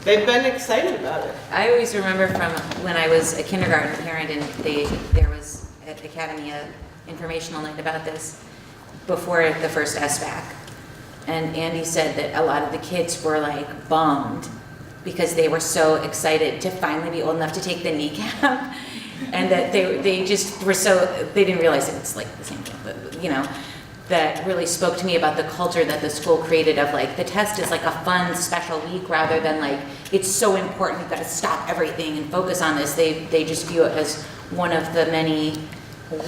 They've been excited about it. I always remember from when I was a kindergarten parent, and there was at Academy an informational night about this before the first SBAC. And Andy said that a lot of the kids were like bummed because they were so excited to finally be old enough to take the kneecap. And that they just were they didn't realize that it's like the same thing, but that really spoke to me about the culture that the school created of like, the test is like a fun, special week rather than like, it's so important, we've got to stop everything and focus on this. They just view it as one of the many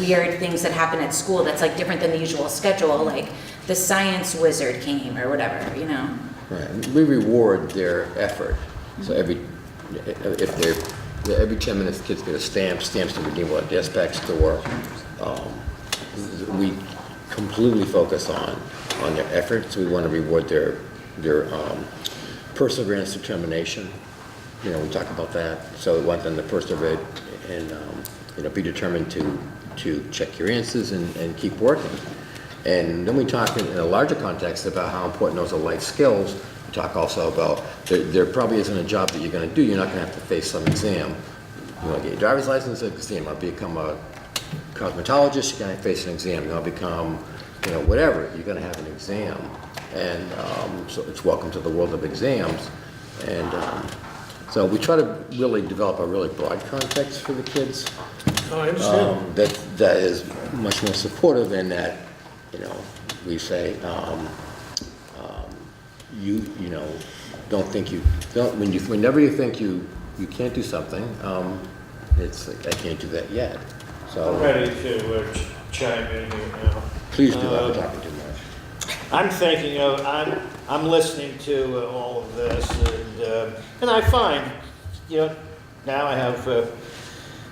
weird things that happen at school that's like different than the usual schedule, like the science wizard came or whatever, Right. We reward their effort. So every 10 minutes, kids get a stamps to redeem at the SBAC store. We completely focus on their efforts. We want to reward their perseverance, determination. We talk about that. So we want them to persevere and be determined to check your answers and keep working. And then we talk in a larger context about how important those are life skills. We talk also about, there probably isn't a job that you're gonna do, you're not gonna have to face some exam. You wanna get your driver's license, exam, you wanna become a cosmetologist, you're gonna face an exam. You wanna become, whatever, you're gonna have an exam. And so it's welcome to the world of exams. And so we try to really develop a really broad context for the kids. Oh, I understand. That is much more supportive in that, we say, whenever you think you can't do something, it's like, I can't do that yet. So I'm ready to chime in here now. please do, I've been talking too much. I'm thinking of, I'm listening to all of this, and I find, now I have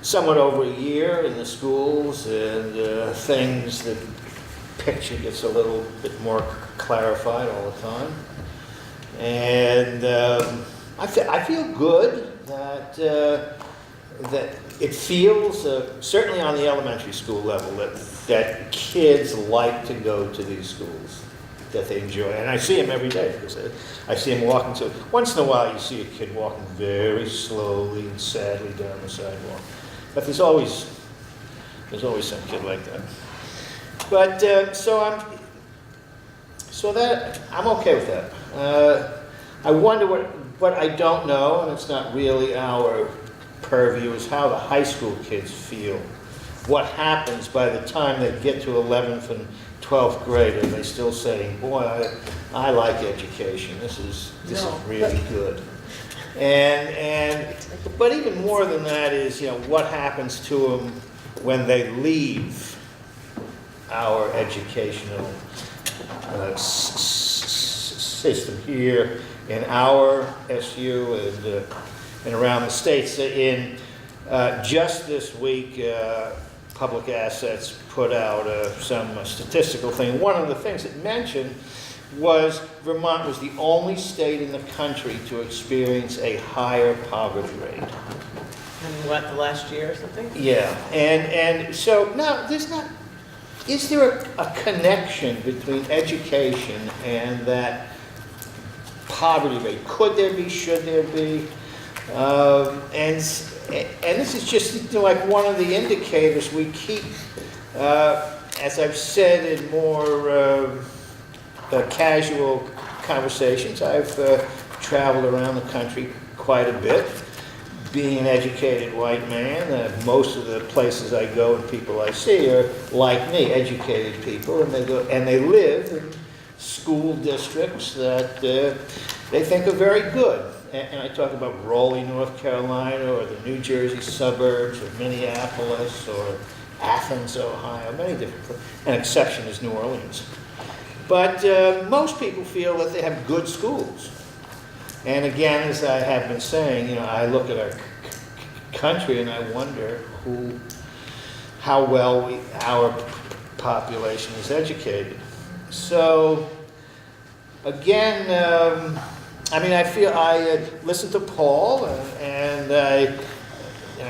somewhat over a year in the schools, and things, the picture gets a little bit more clarified all the time. And I feel good that it feels, certainly on the elementary school level, that kids like to go to these schools, that they enjoy. And I see them every day, because I see them walking to, once in a while you see a kid walking very slowly and sadly down the sidewalk. But there's always some kid like that. But, so that, I'm okay with that. I wonder what I don't know, and it's not really our purview, is how the high school kids feel. What happens by the time they get to 11th and 12th grade? Are they still saying, boy, I like education, this is really good? But even more than that is, what happens to them when they leave our educational system here in our SU and around the states. In just this week, Public Assets put out some statistical thing. One of the things it mentioned was Vermont was the only state in the country to experience a higher poverty rate. And what, the last year or something? Yeah, and so now there's not, is there a connection between education and that poverty rate? Could there be, should there be? And this is just like one of the indicators we keep, as I've said in more casual conversations. I've traveled around the country quite a bit. Being an educated white man, most of the places I go and people I see are like me, educated people, and they live in school districts that they think are very good. And I talk about Raleigh, North Carolina, or the New Jersey suburbs, or Minneapolis, or Athens, Ohio, many different places. An exception is New Orleans. But most people feel that they have good schools. And again, as I have been saying, I look at our country and I wonder how well our population is educated. So, again, I feel I listen to Paul and I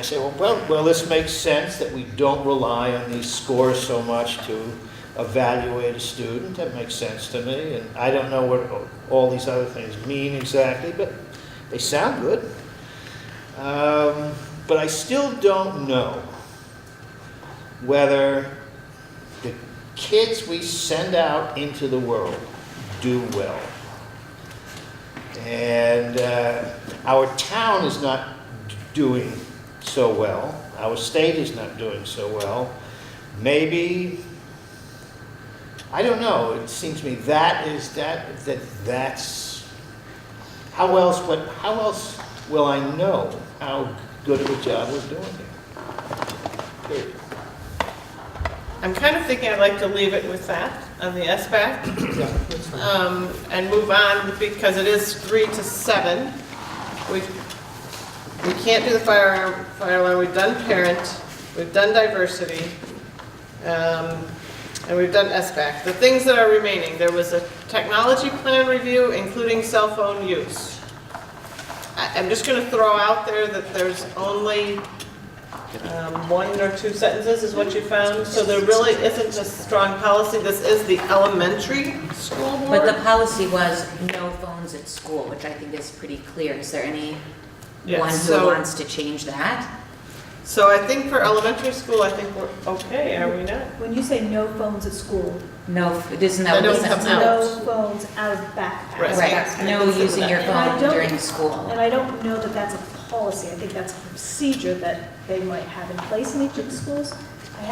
say, well, this makes sense that we don't rely on these scores so much to evaluate a student. That makes sense to me, and I don't know what all these other things mean exactly, but they sound good. But I still don't know whether the kids we send out into the world do well. And our town is not doing so well. Our state is not doing so well. Maybe, I don't know, it seems to me that's, how else will I know how good of a job we're doing here? Period. I'm kind of thinking I'd like to leave it with that on the SBAC. And move on, because it is 3 to 7. We can't do the fire alarm. We've done parent, we've done diversity, and we've done SBAC. The things that are remaining, there was a technology plan review, including cell phone use. I'm just going to throw out there that there's only 1 or 2 sentences is what you found, so there really isn't a strong policy. This is the elementary school board. But the policy was no phones at school, which I think is pretty clear. Is there anyone Yeah, who so- wants to change that? So I think for elementary school, I think we're okay, are we not? When you say no phones at school, No, isn't They that what don't the come sentence? out. no phones out of backpacks. Right. Right, no using your And I phone don't- during school. And I don't know that that's a policy, I think that's a procedure that they might have in place in each of the schools. I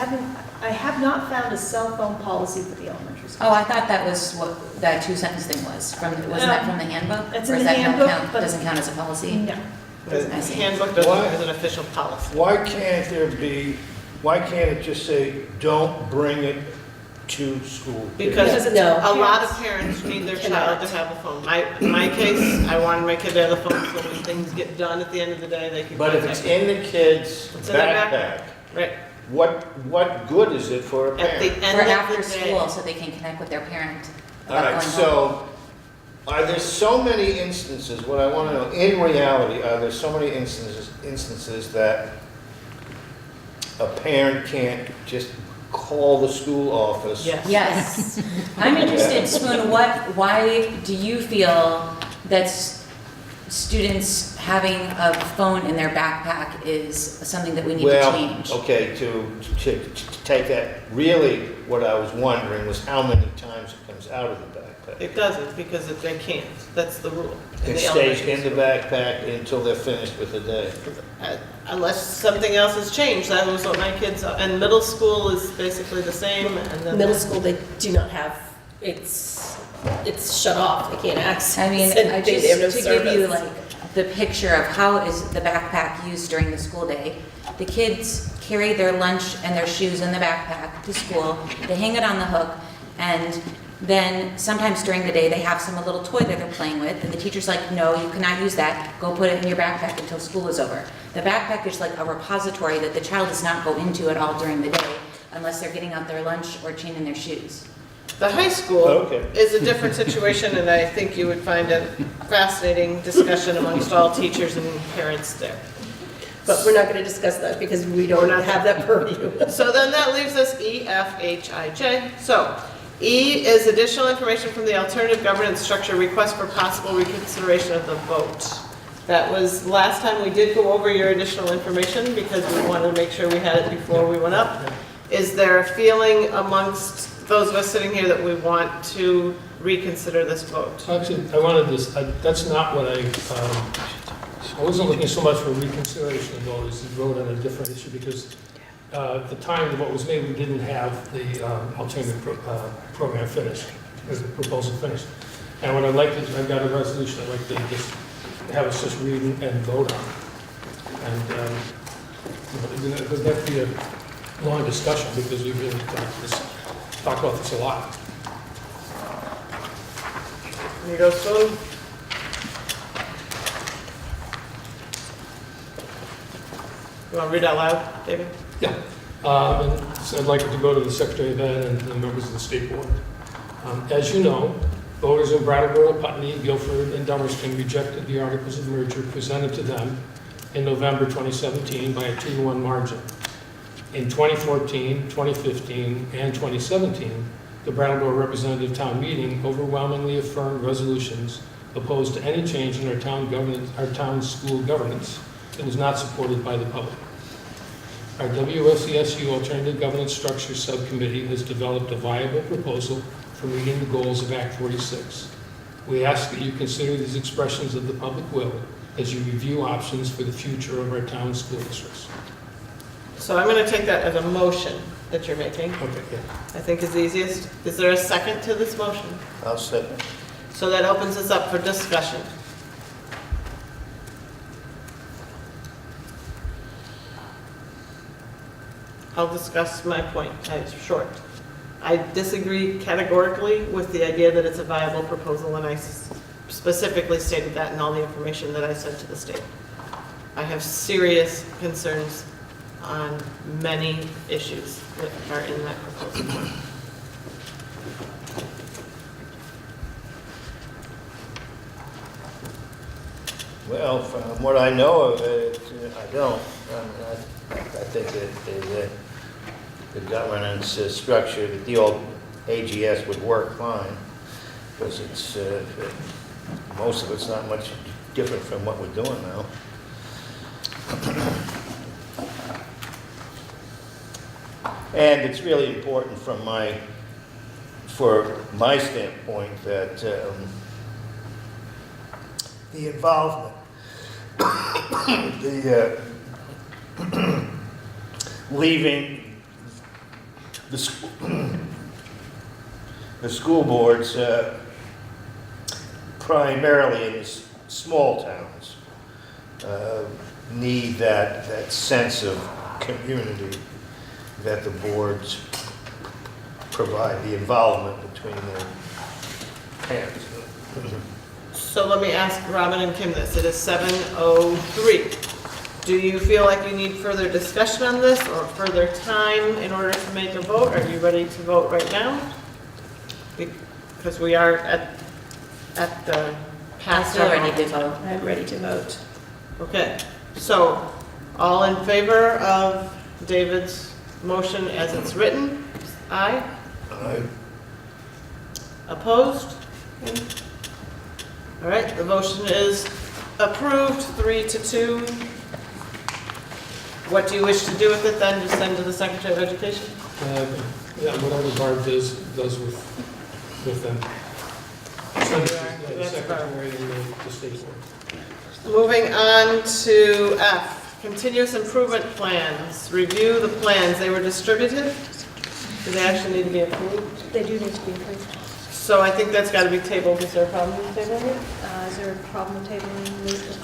have not found a cell phone policy for the elementary school. Oh, I thought that was what that 2-sentence thing was, wasn't that from the handbook? It's Or in is the that not handbook, count- but- Doesn't count as a policy? No. The I see. handbook doesn't Why? have an official policy. Why can't why can't it just say, don't bring it to school? Because Because it's No. a lot of parents need their child to have a phone. In my case, I wanted my kid to have a phone so when things get done at the end of the day, they can. But if it's in the kid's It's in their backpack, Right, what good is it for a at the parent? end For of the after day. school, so they can connect with their parent All about right, going home. so, are there so many instances, what I want to know, in reality, are there so many instances that a parent can't just call the school office? Yes. Yes. I'm interested, Spoon, why do you feel that students having a phone in their backpack is something that we need to change? Well, okay, to take that, really, what I was wondering was how many times it comes out of the backpack. It doesn't, because if they can't, that's the rule. in It the stays elementary in the backpack until they're finished with the day. Unless something else has changed, that was what my kids, and middle school is basically the same, and then. Middle school, they do not have, it's shut off, they can't access. I mean, anything, they have no just to give you service. like the picture of how is the backpack used during the school day. The kids carry their lunch and their shoes in the backpack to school. They hang it on the hook, and then sometimes during the day they have some little toy that they're playing with, and the teacher's like, "No, you cannot use that. Go put it in your backpack until school is over." The backpack is like a repository that the child does not go into at all during the day unless they're getting out their lunch or changing their shoes. The high school Okay. is a different situation, and I think you would find a fascinating discussion amongst all teachers and parents there. But we're not gonna discuss that because we We're don't not- have that purview. So then that leaves us E, F, H, I, J. So E is additional information from the alternative governance structure, request for possible reconsideration of the vote. That was, last time we did go over your additional information because we wanted to make sure we had it before we went up. Is there a feeling amongst those of us sitting here that we want to reconsider this vote? Actually, I wanted this, that's not what I wasn't looking so much for reconsideration of those, we wrote on a different issue because at the time the vote was made, we didn't have the alternative program finished, or the proposal finished. And what I'd like to, I've got a resolution I'd like to just have us just read and vote on. And it doesn't have to be a long discussion because we really talk about this a lot. You go, Spoon? You want to read out loud, David? Yeah, and so I'd like it to go to the Secretary of Ed and the members of the State Board. As you know, voters in Brattleboro, Putney, Guilford, and Dummerston rejected the articles of merger presented to them in November 2017 by a 2-to-1 margin. In 2014, 2015, and 2017, the Brattleboro Representative Town Meeting overwhelmingly affirmed resolutions opposed to any change in our town school governance that was not supported by the public. Our WSESU Alternative Governance Structure Subcommittee has developed a viable proposal for meeting the goals of Act 46. We ask that you consider these expressions of the public will as you review options for the future of our town school districts. So I'm going to take that as a motion that you're making. Okay, yeah. I think is easiest. Is there a second to this motion? I'll second. So that opens us up for discussion. I'll discuss my point. It's short. I disagree categorically with the idea that it's a viable proposal, and I specifically stated that in all the information that I sent to the state. I have serious concerns on many issues that are in that proposal. Well, from what I know of it, I don't. I think that the governance structure, that the old AGS would work fine, because it's, most of it's not much different from what we're doing now. And it's really important for my standpoint that the involvement, leaving the school boards primarily in the small towns need that sense of community that the boards provide, the involvement between their parents. So let me ask Robin and Kim this. It is 7:03. Do you feel like you need further discussion on this or further time in order to make a vote? Are you ready to vote right now? Because we are at the past I'm our... ready to vote. I'm ready to vote. Okay, so all in favor of David's motion as it's written? Aye? Aye. Opposed? All right, the motion is approved, 3-2. What do you wish to do with it then? Just send to the Secretary of Education? Yeah, whatever Barb does with them. Send it to the secretary and the state board. Moving on to F, continuous improvement plans. Review the plans. They were distributed. Do they actually need to be approved? They do need to be approved. So I think that's got to be tabled. Is there a problem with tabling it? Is there a problem tabling this?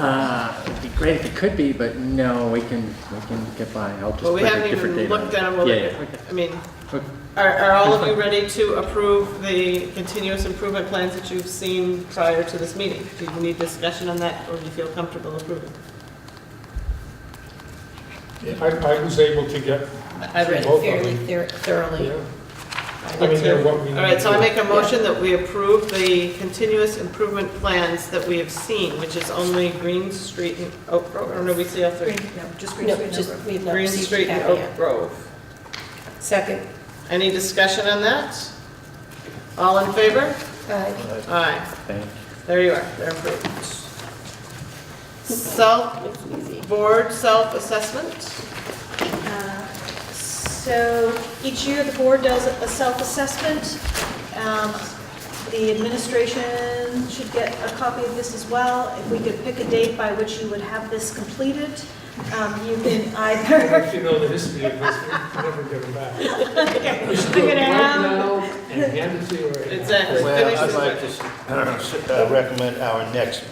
It'd be great if it could be, but no, we can get by. I'll just Well, we put a haven't different even date on looked it. at them. Yeah. I mean, Okay. are all of you ready to approve the continuous improvement plans that you've seen prior to this meeting? Do you need discussion on that, or do you feel comfortable approving? I was able to get, I read Both it of fairly them. thoroughly. yeah. I mean, they're what we All right, need so I to- make a motion that we approve the continuous improvement plans that we have seen, which is only Green Street and Oak Grove, or no, we see all three? No, just Green No, Street. just, we have not Green received Street and a Oak Grove. Second. Any discussion on that? All in favor? Aye. Aye. Thank you. There you are, they're approved. Easy. Board self-assessment. So each year, the board does a self-assessment. The administration should get a copy of this as well. If we could pick a date by which you would have this completed, you can either... If you know the history of this, you never get them back. Okay, We should I'm do it gonna right have... now and hand it to you right now. Exactly. Well, Finish I'd this. like to recommend our next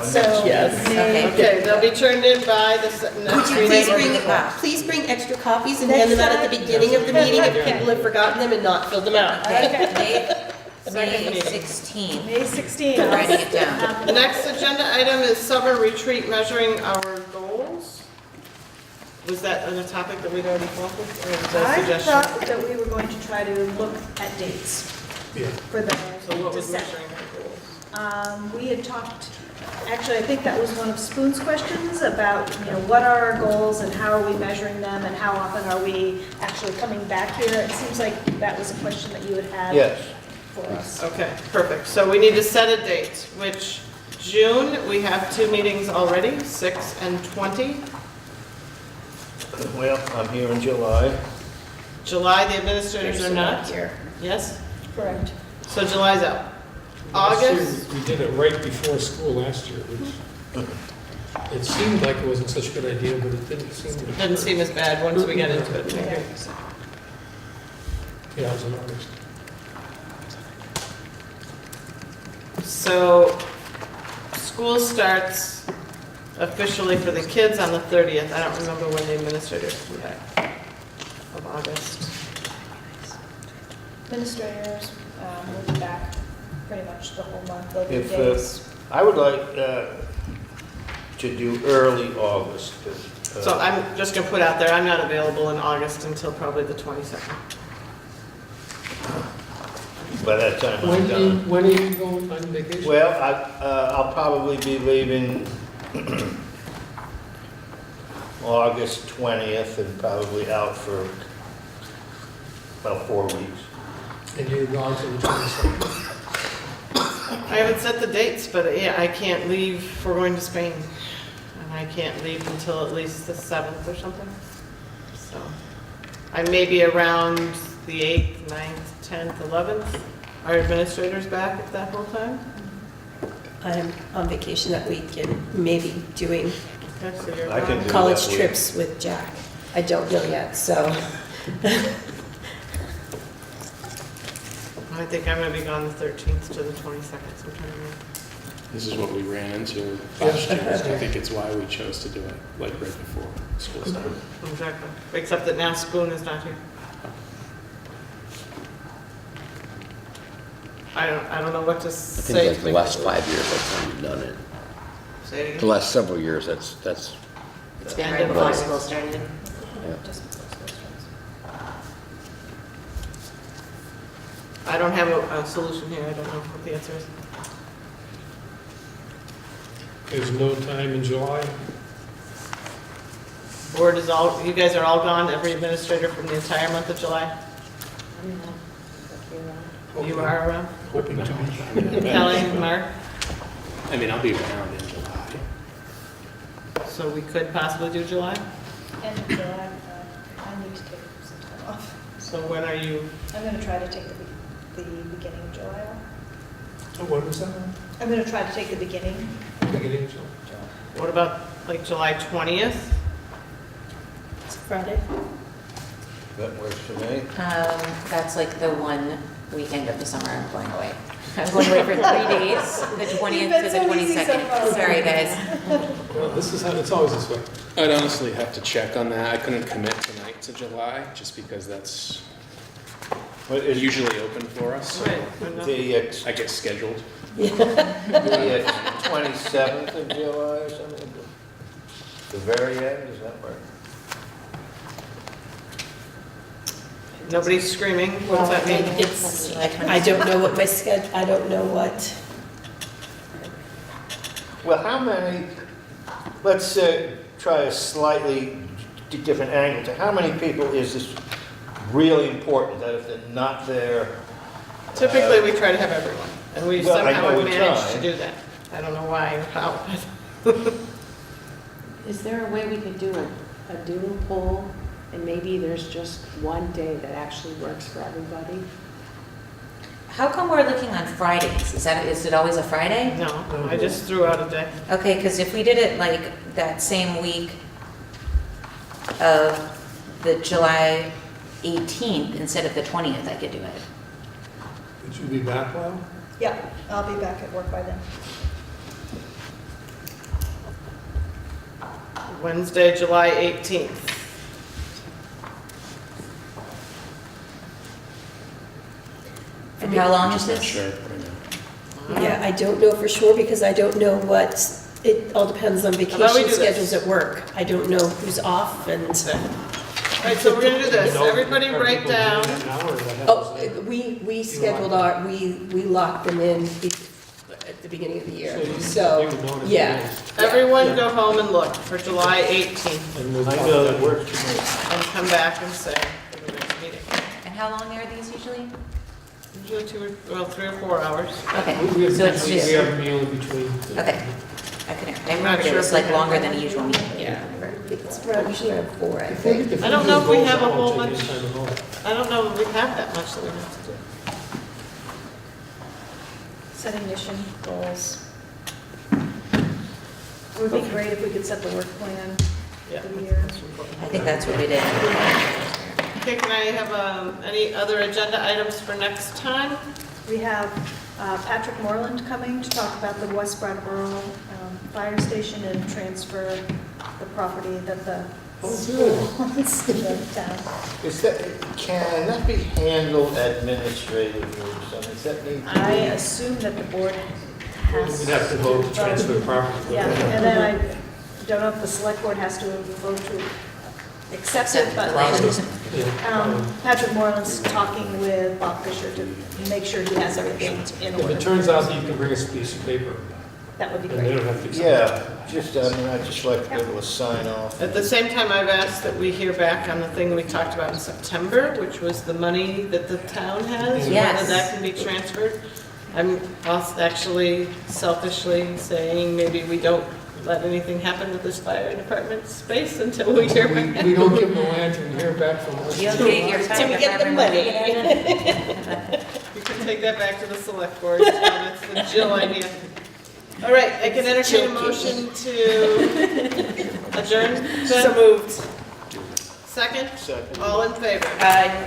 So, Yes. May- Okay, they'll be turned in by the next Would you please meeting. please bring extra copies and hand them out at the beginning of the meeting if people have forgotten them and not filled them out. May 16. May 16th. I'm writing it down. The next agenda item is summer retreat measuring our goals. Was that on a topic that we'd already come up with, or was that a I suggestion? thought that we were going to try to look at dates Yeah. for the So what was December. measuring our goals? We had talked, actually, I think that was one of Spoon's questions about, what are our goals and how are we measuring them and how often are we actually coming back here? It seems like that was a question that you had had Yes. for us. Okay, perfect. So we need to set a date, which June, we have 2 meetings already, 6 and 20. Well, I'm here in July. July, the administrators are not. Here. Yes? Correct. So July's out. Last year, August? We did it right before school last year, which it seemed like it wasn't such a good idea, but it didn't seem to. Didn't seem as bad once we got into it. Yeah, it was in August. So, school starts officially for the kids on the 30th. I don't remember when the administrators come back of August. Administrators will be back pretty much the whole month, they'll do If, days. I would like to do early August. So I'm just gonna put out there, I'm not available in August until probably the 22nd. By that time, I'm done. When are you going on vacation? Well, I'll probably be leaving August 20th and probably out for about 4 weeks. And you're gone to the 22nd. I haven't set the dates, but yeah, I can't leave, if we're going to Spain. And I can't leave until at least the 7th or something. So I may be around the 8th, 9th, 10th, 11th. Our administrator's back at that whole time. I'm on vacation that week and maybe doing Okay, so you're I can gone. do college that week. trips with Jack. I don't know yet, so. I think I'm gonna be gone the 13th to the 22nd, so I'm trying to remember. This is what we ran into last year. I think it's why we chose to do it like right before school started. Exactly. Except that now Spoon is not here. I don't know what to I say. think like to the make last it- 5 years, that's when we've done it. Say it The again. last several years, that's, It's been right before school started. yeah. I don't have a solution here. I don't know what the answer is. There's no time in July. Board is all, you guys are all gone, every administrator from the entire month of July? You are around? Hoping to be. Kelly, Mark? I mean, I'll be around in July. So we could possibly do July? End of July, I need to take some time off. So when are you, I'm gonna try to take the beginning of July off. Oh, what was that? I'm gonna try to take the beginning. Beginning of July. what about like July 20th? It's Friday. That works for me. That's like the one weekend of the summer I'm going away. I'm going away for 3 days, the 20th to the 22nd. Sorry, guys. Well, this is how, it's always this way. I'd honestly have to check on that. I couldn't commit tonight to July, just because that's But is usually open for us. So Right. the I get scheduled. the 27th of July or something? The very end, does that work? Nobody's screaming, what does that mean? It's, I don't know what my schedule, I don't know what. Well, how many, let's try a slightly different angle. To how many people is this really important that if they're not there? Typically, we try to have everyone, and we Well, I somehow know have we managed try. to do that. I don't know why or how. Is there a way we could do a doodle poll, and maybe there's just one day that actually works for everybody? How come we're looking on Fridays? Is it always a Friday? No, I just threw out a day. Okay, because if we did it like that same week of the July 18th instead of the 20th, I could do it. Would you be back, Lyle? Yeah, I'll be back at work by then. Wednesday, July 18th. And how long is Just not this? sure right now. Yeah, I don't know for sure because I don't know what, it all depends on about we vacation do this? schedules at work. I don't know who's off and, All right, so we're gonna do this. You know, Everybody are write people down. doing that now, or that oh, happens we scheduled our, we locked them in at the beginning of the year. So, You would know in yeah. advance. Everyone go home and look for July 18th And we'll I talk know about that works for me. and come back and say for the next meeting. And how long are these usually? Usually 3 or 4 hours. Okay, We have, so it's we just, have a meal in between. okay. I couldn't, I I'm not remember it sure was if like we have- longer than a usual meeting. Yeah. It's around, usually around 4, I think. I don't know if we have a whole bunch. bunch. I don't know if we have that much that we have to do. Setting mission goals. It would be great if we could set the work plan Yeah. for the year. I think that's what we did. Okay, can I have any other agenda items for next time? We have Patrick Moreland coming to talk about the West Brattleboro fire station and transfer the property that the school wants to the town. Can that be handled administratively or something? Does that need to be? I assume that the board has. We'd have to vote to transfer property. Yeah, and then I don't know if the select board has to vote to accept it, Except but the license. Yeah. Patrick Moreland's talking with Bob Fisher to make sure he has everything in If order. it turns out that you can bring us a piece of paper, That would be And they great. don't have to. Yeah, just, I mean, I'd just like to be able to sign off. At the same time, I've asked that we hear back on the thing we talked about in September, which was the money that the town has, Yes. whether that can be transferred. I'm also actually selfishly saying maybe we don't let anything happen with this fire department space until we hear back. We don't give them the lantern and hear back from us. You'll get your Till we time, get the money. You can take that back to the select board, it's the Jill idea. All right, I can entertain a motion to adjourn. So moved. Second? Second. All in favor? Aye.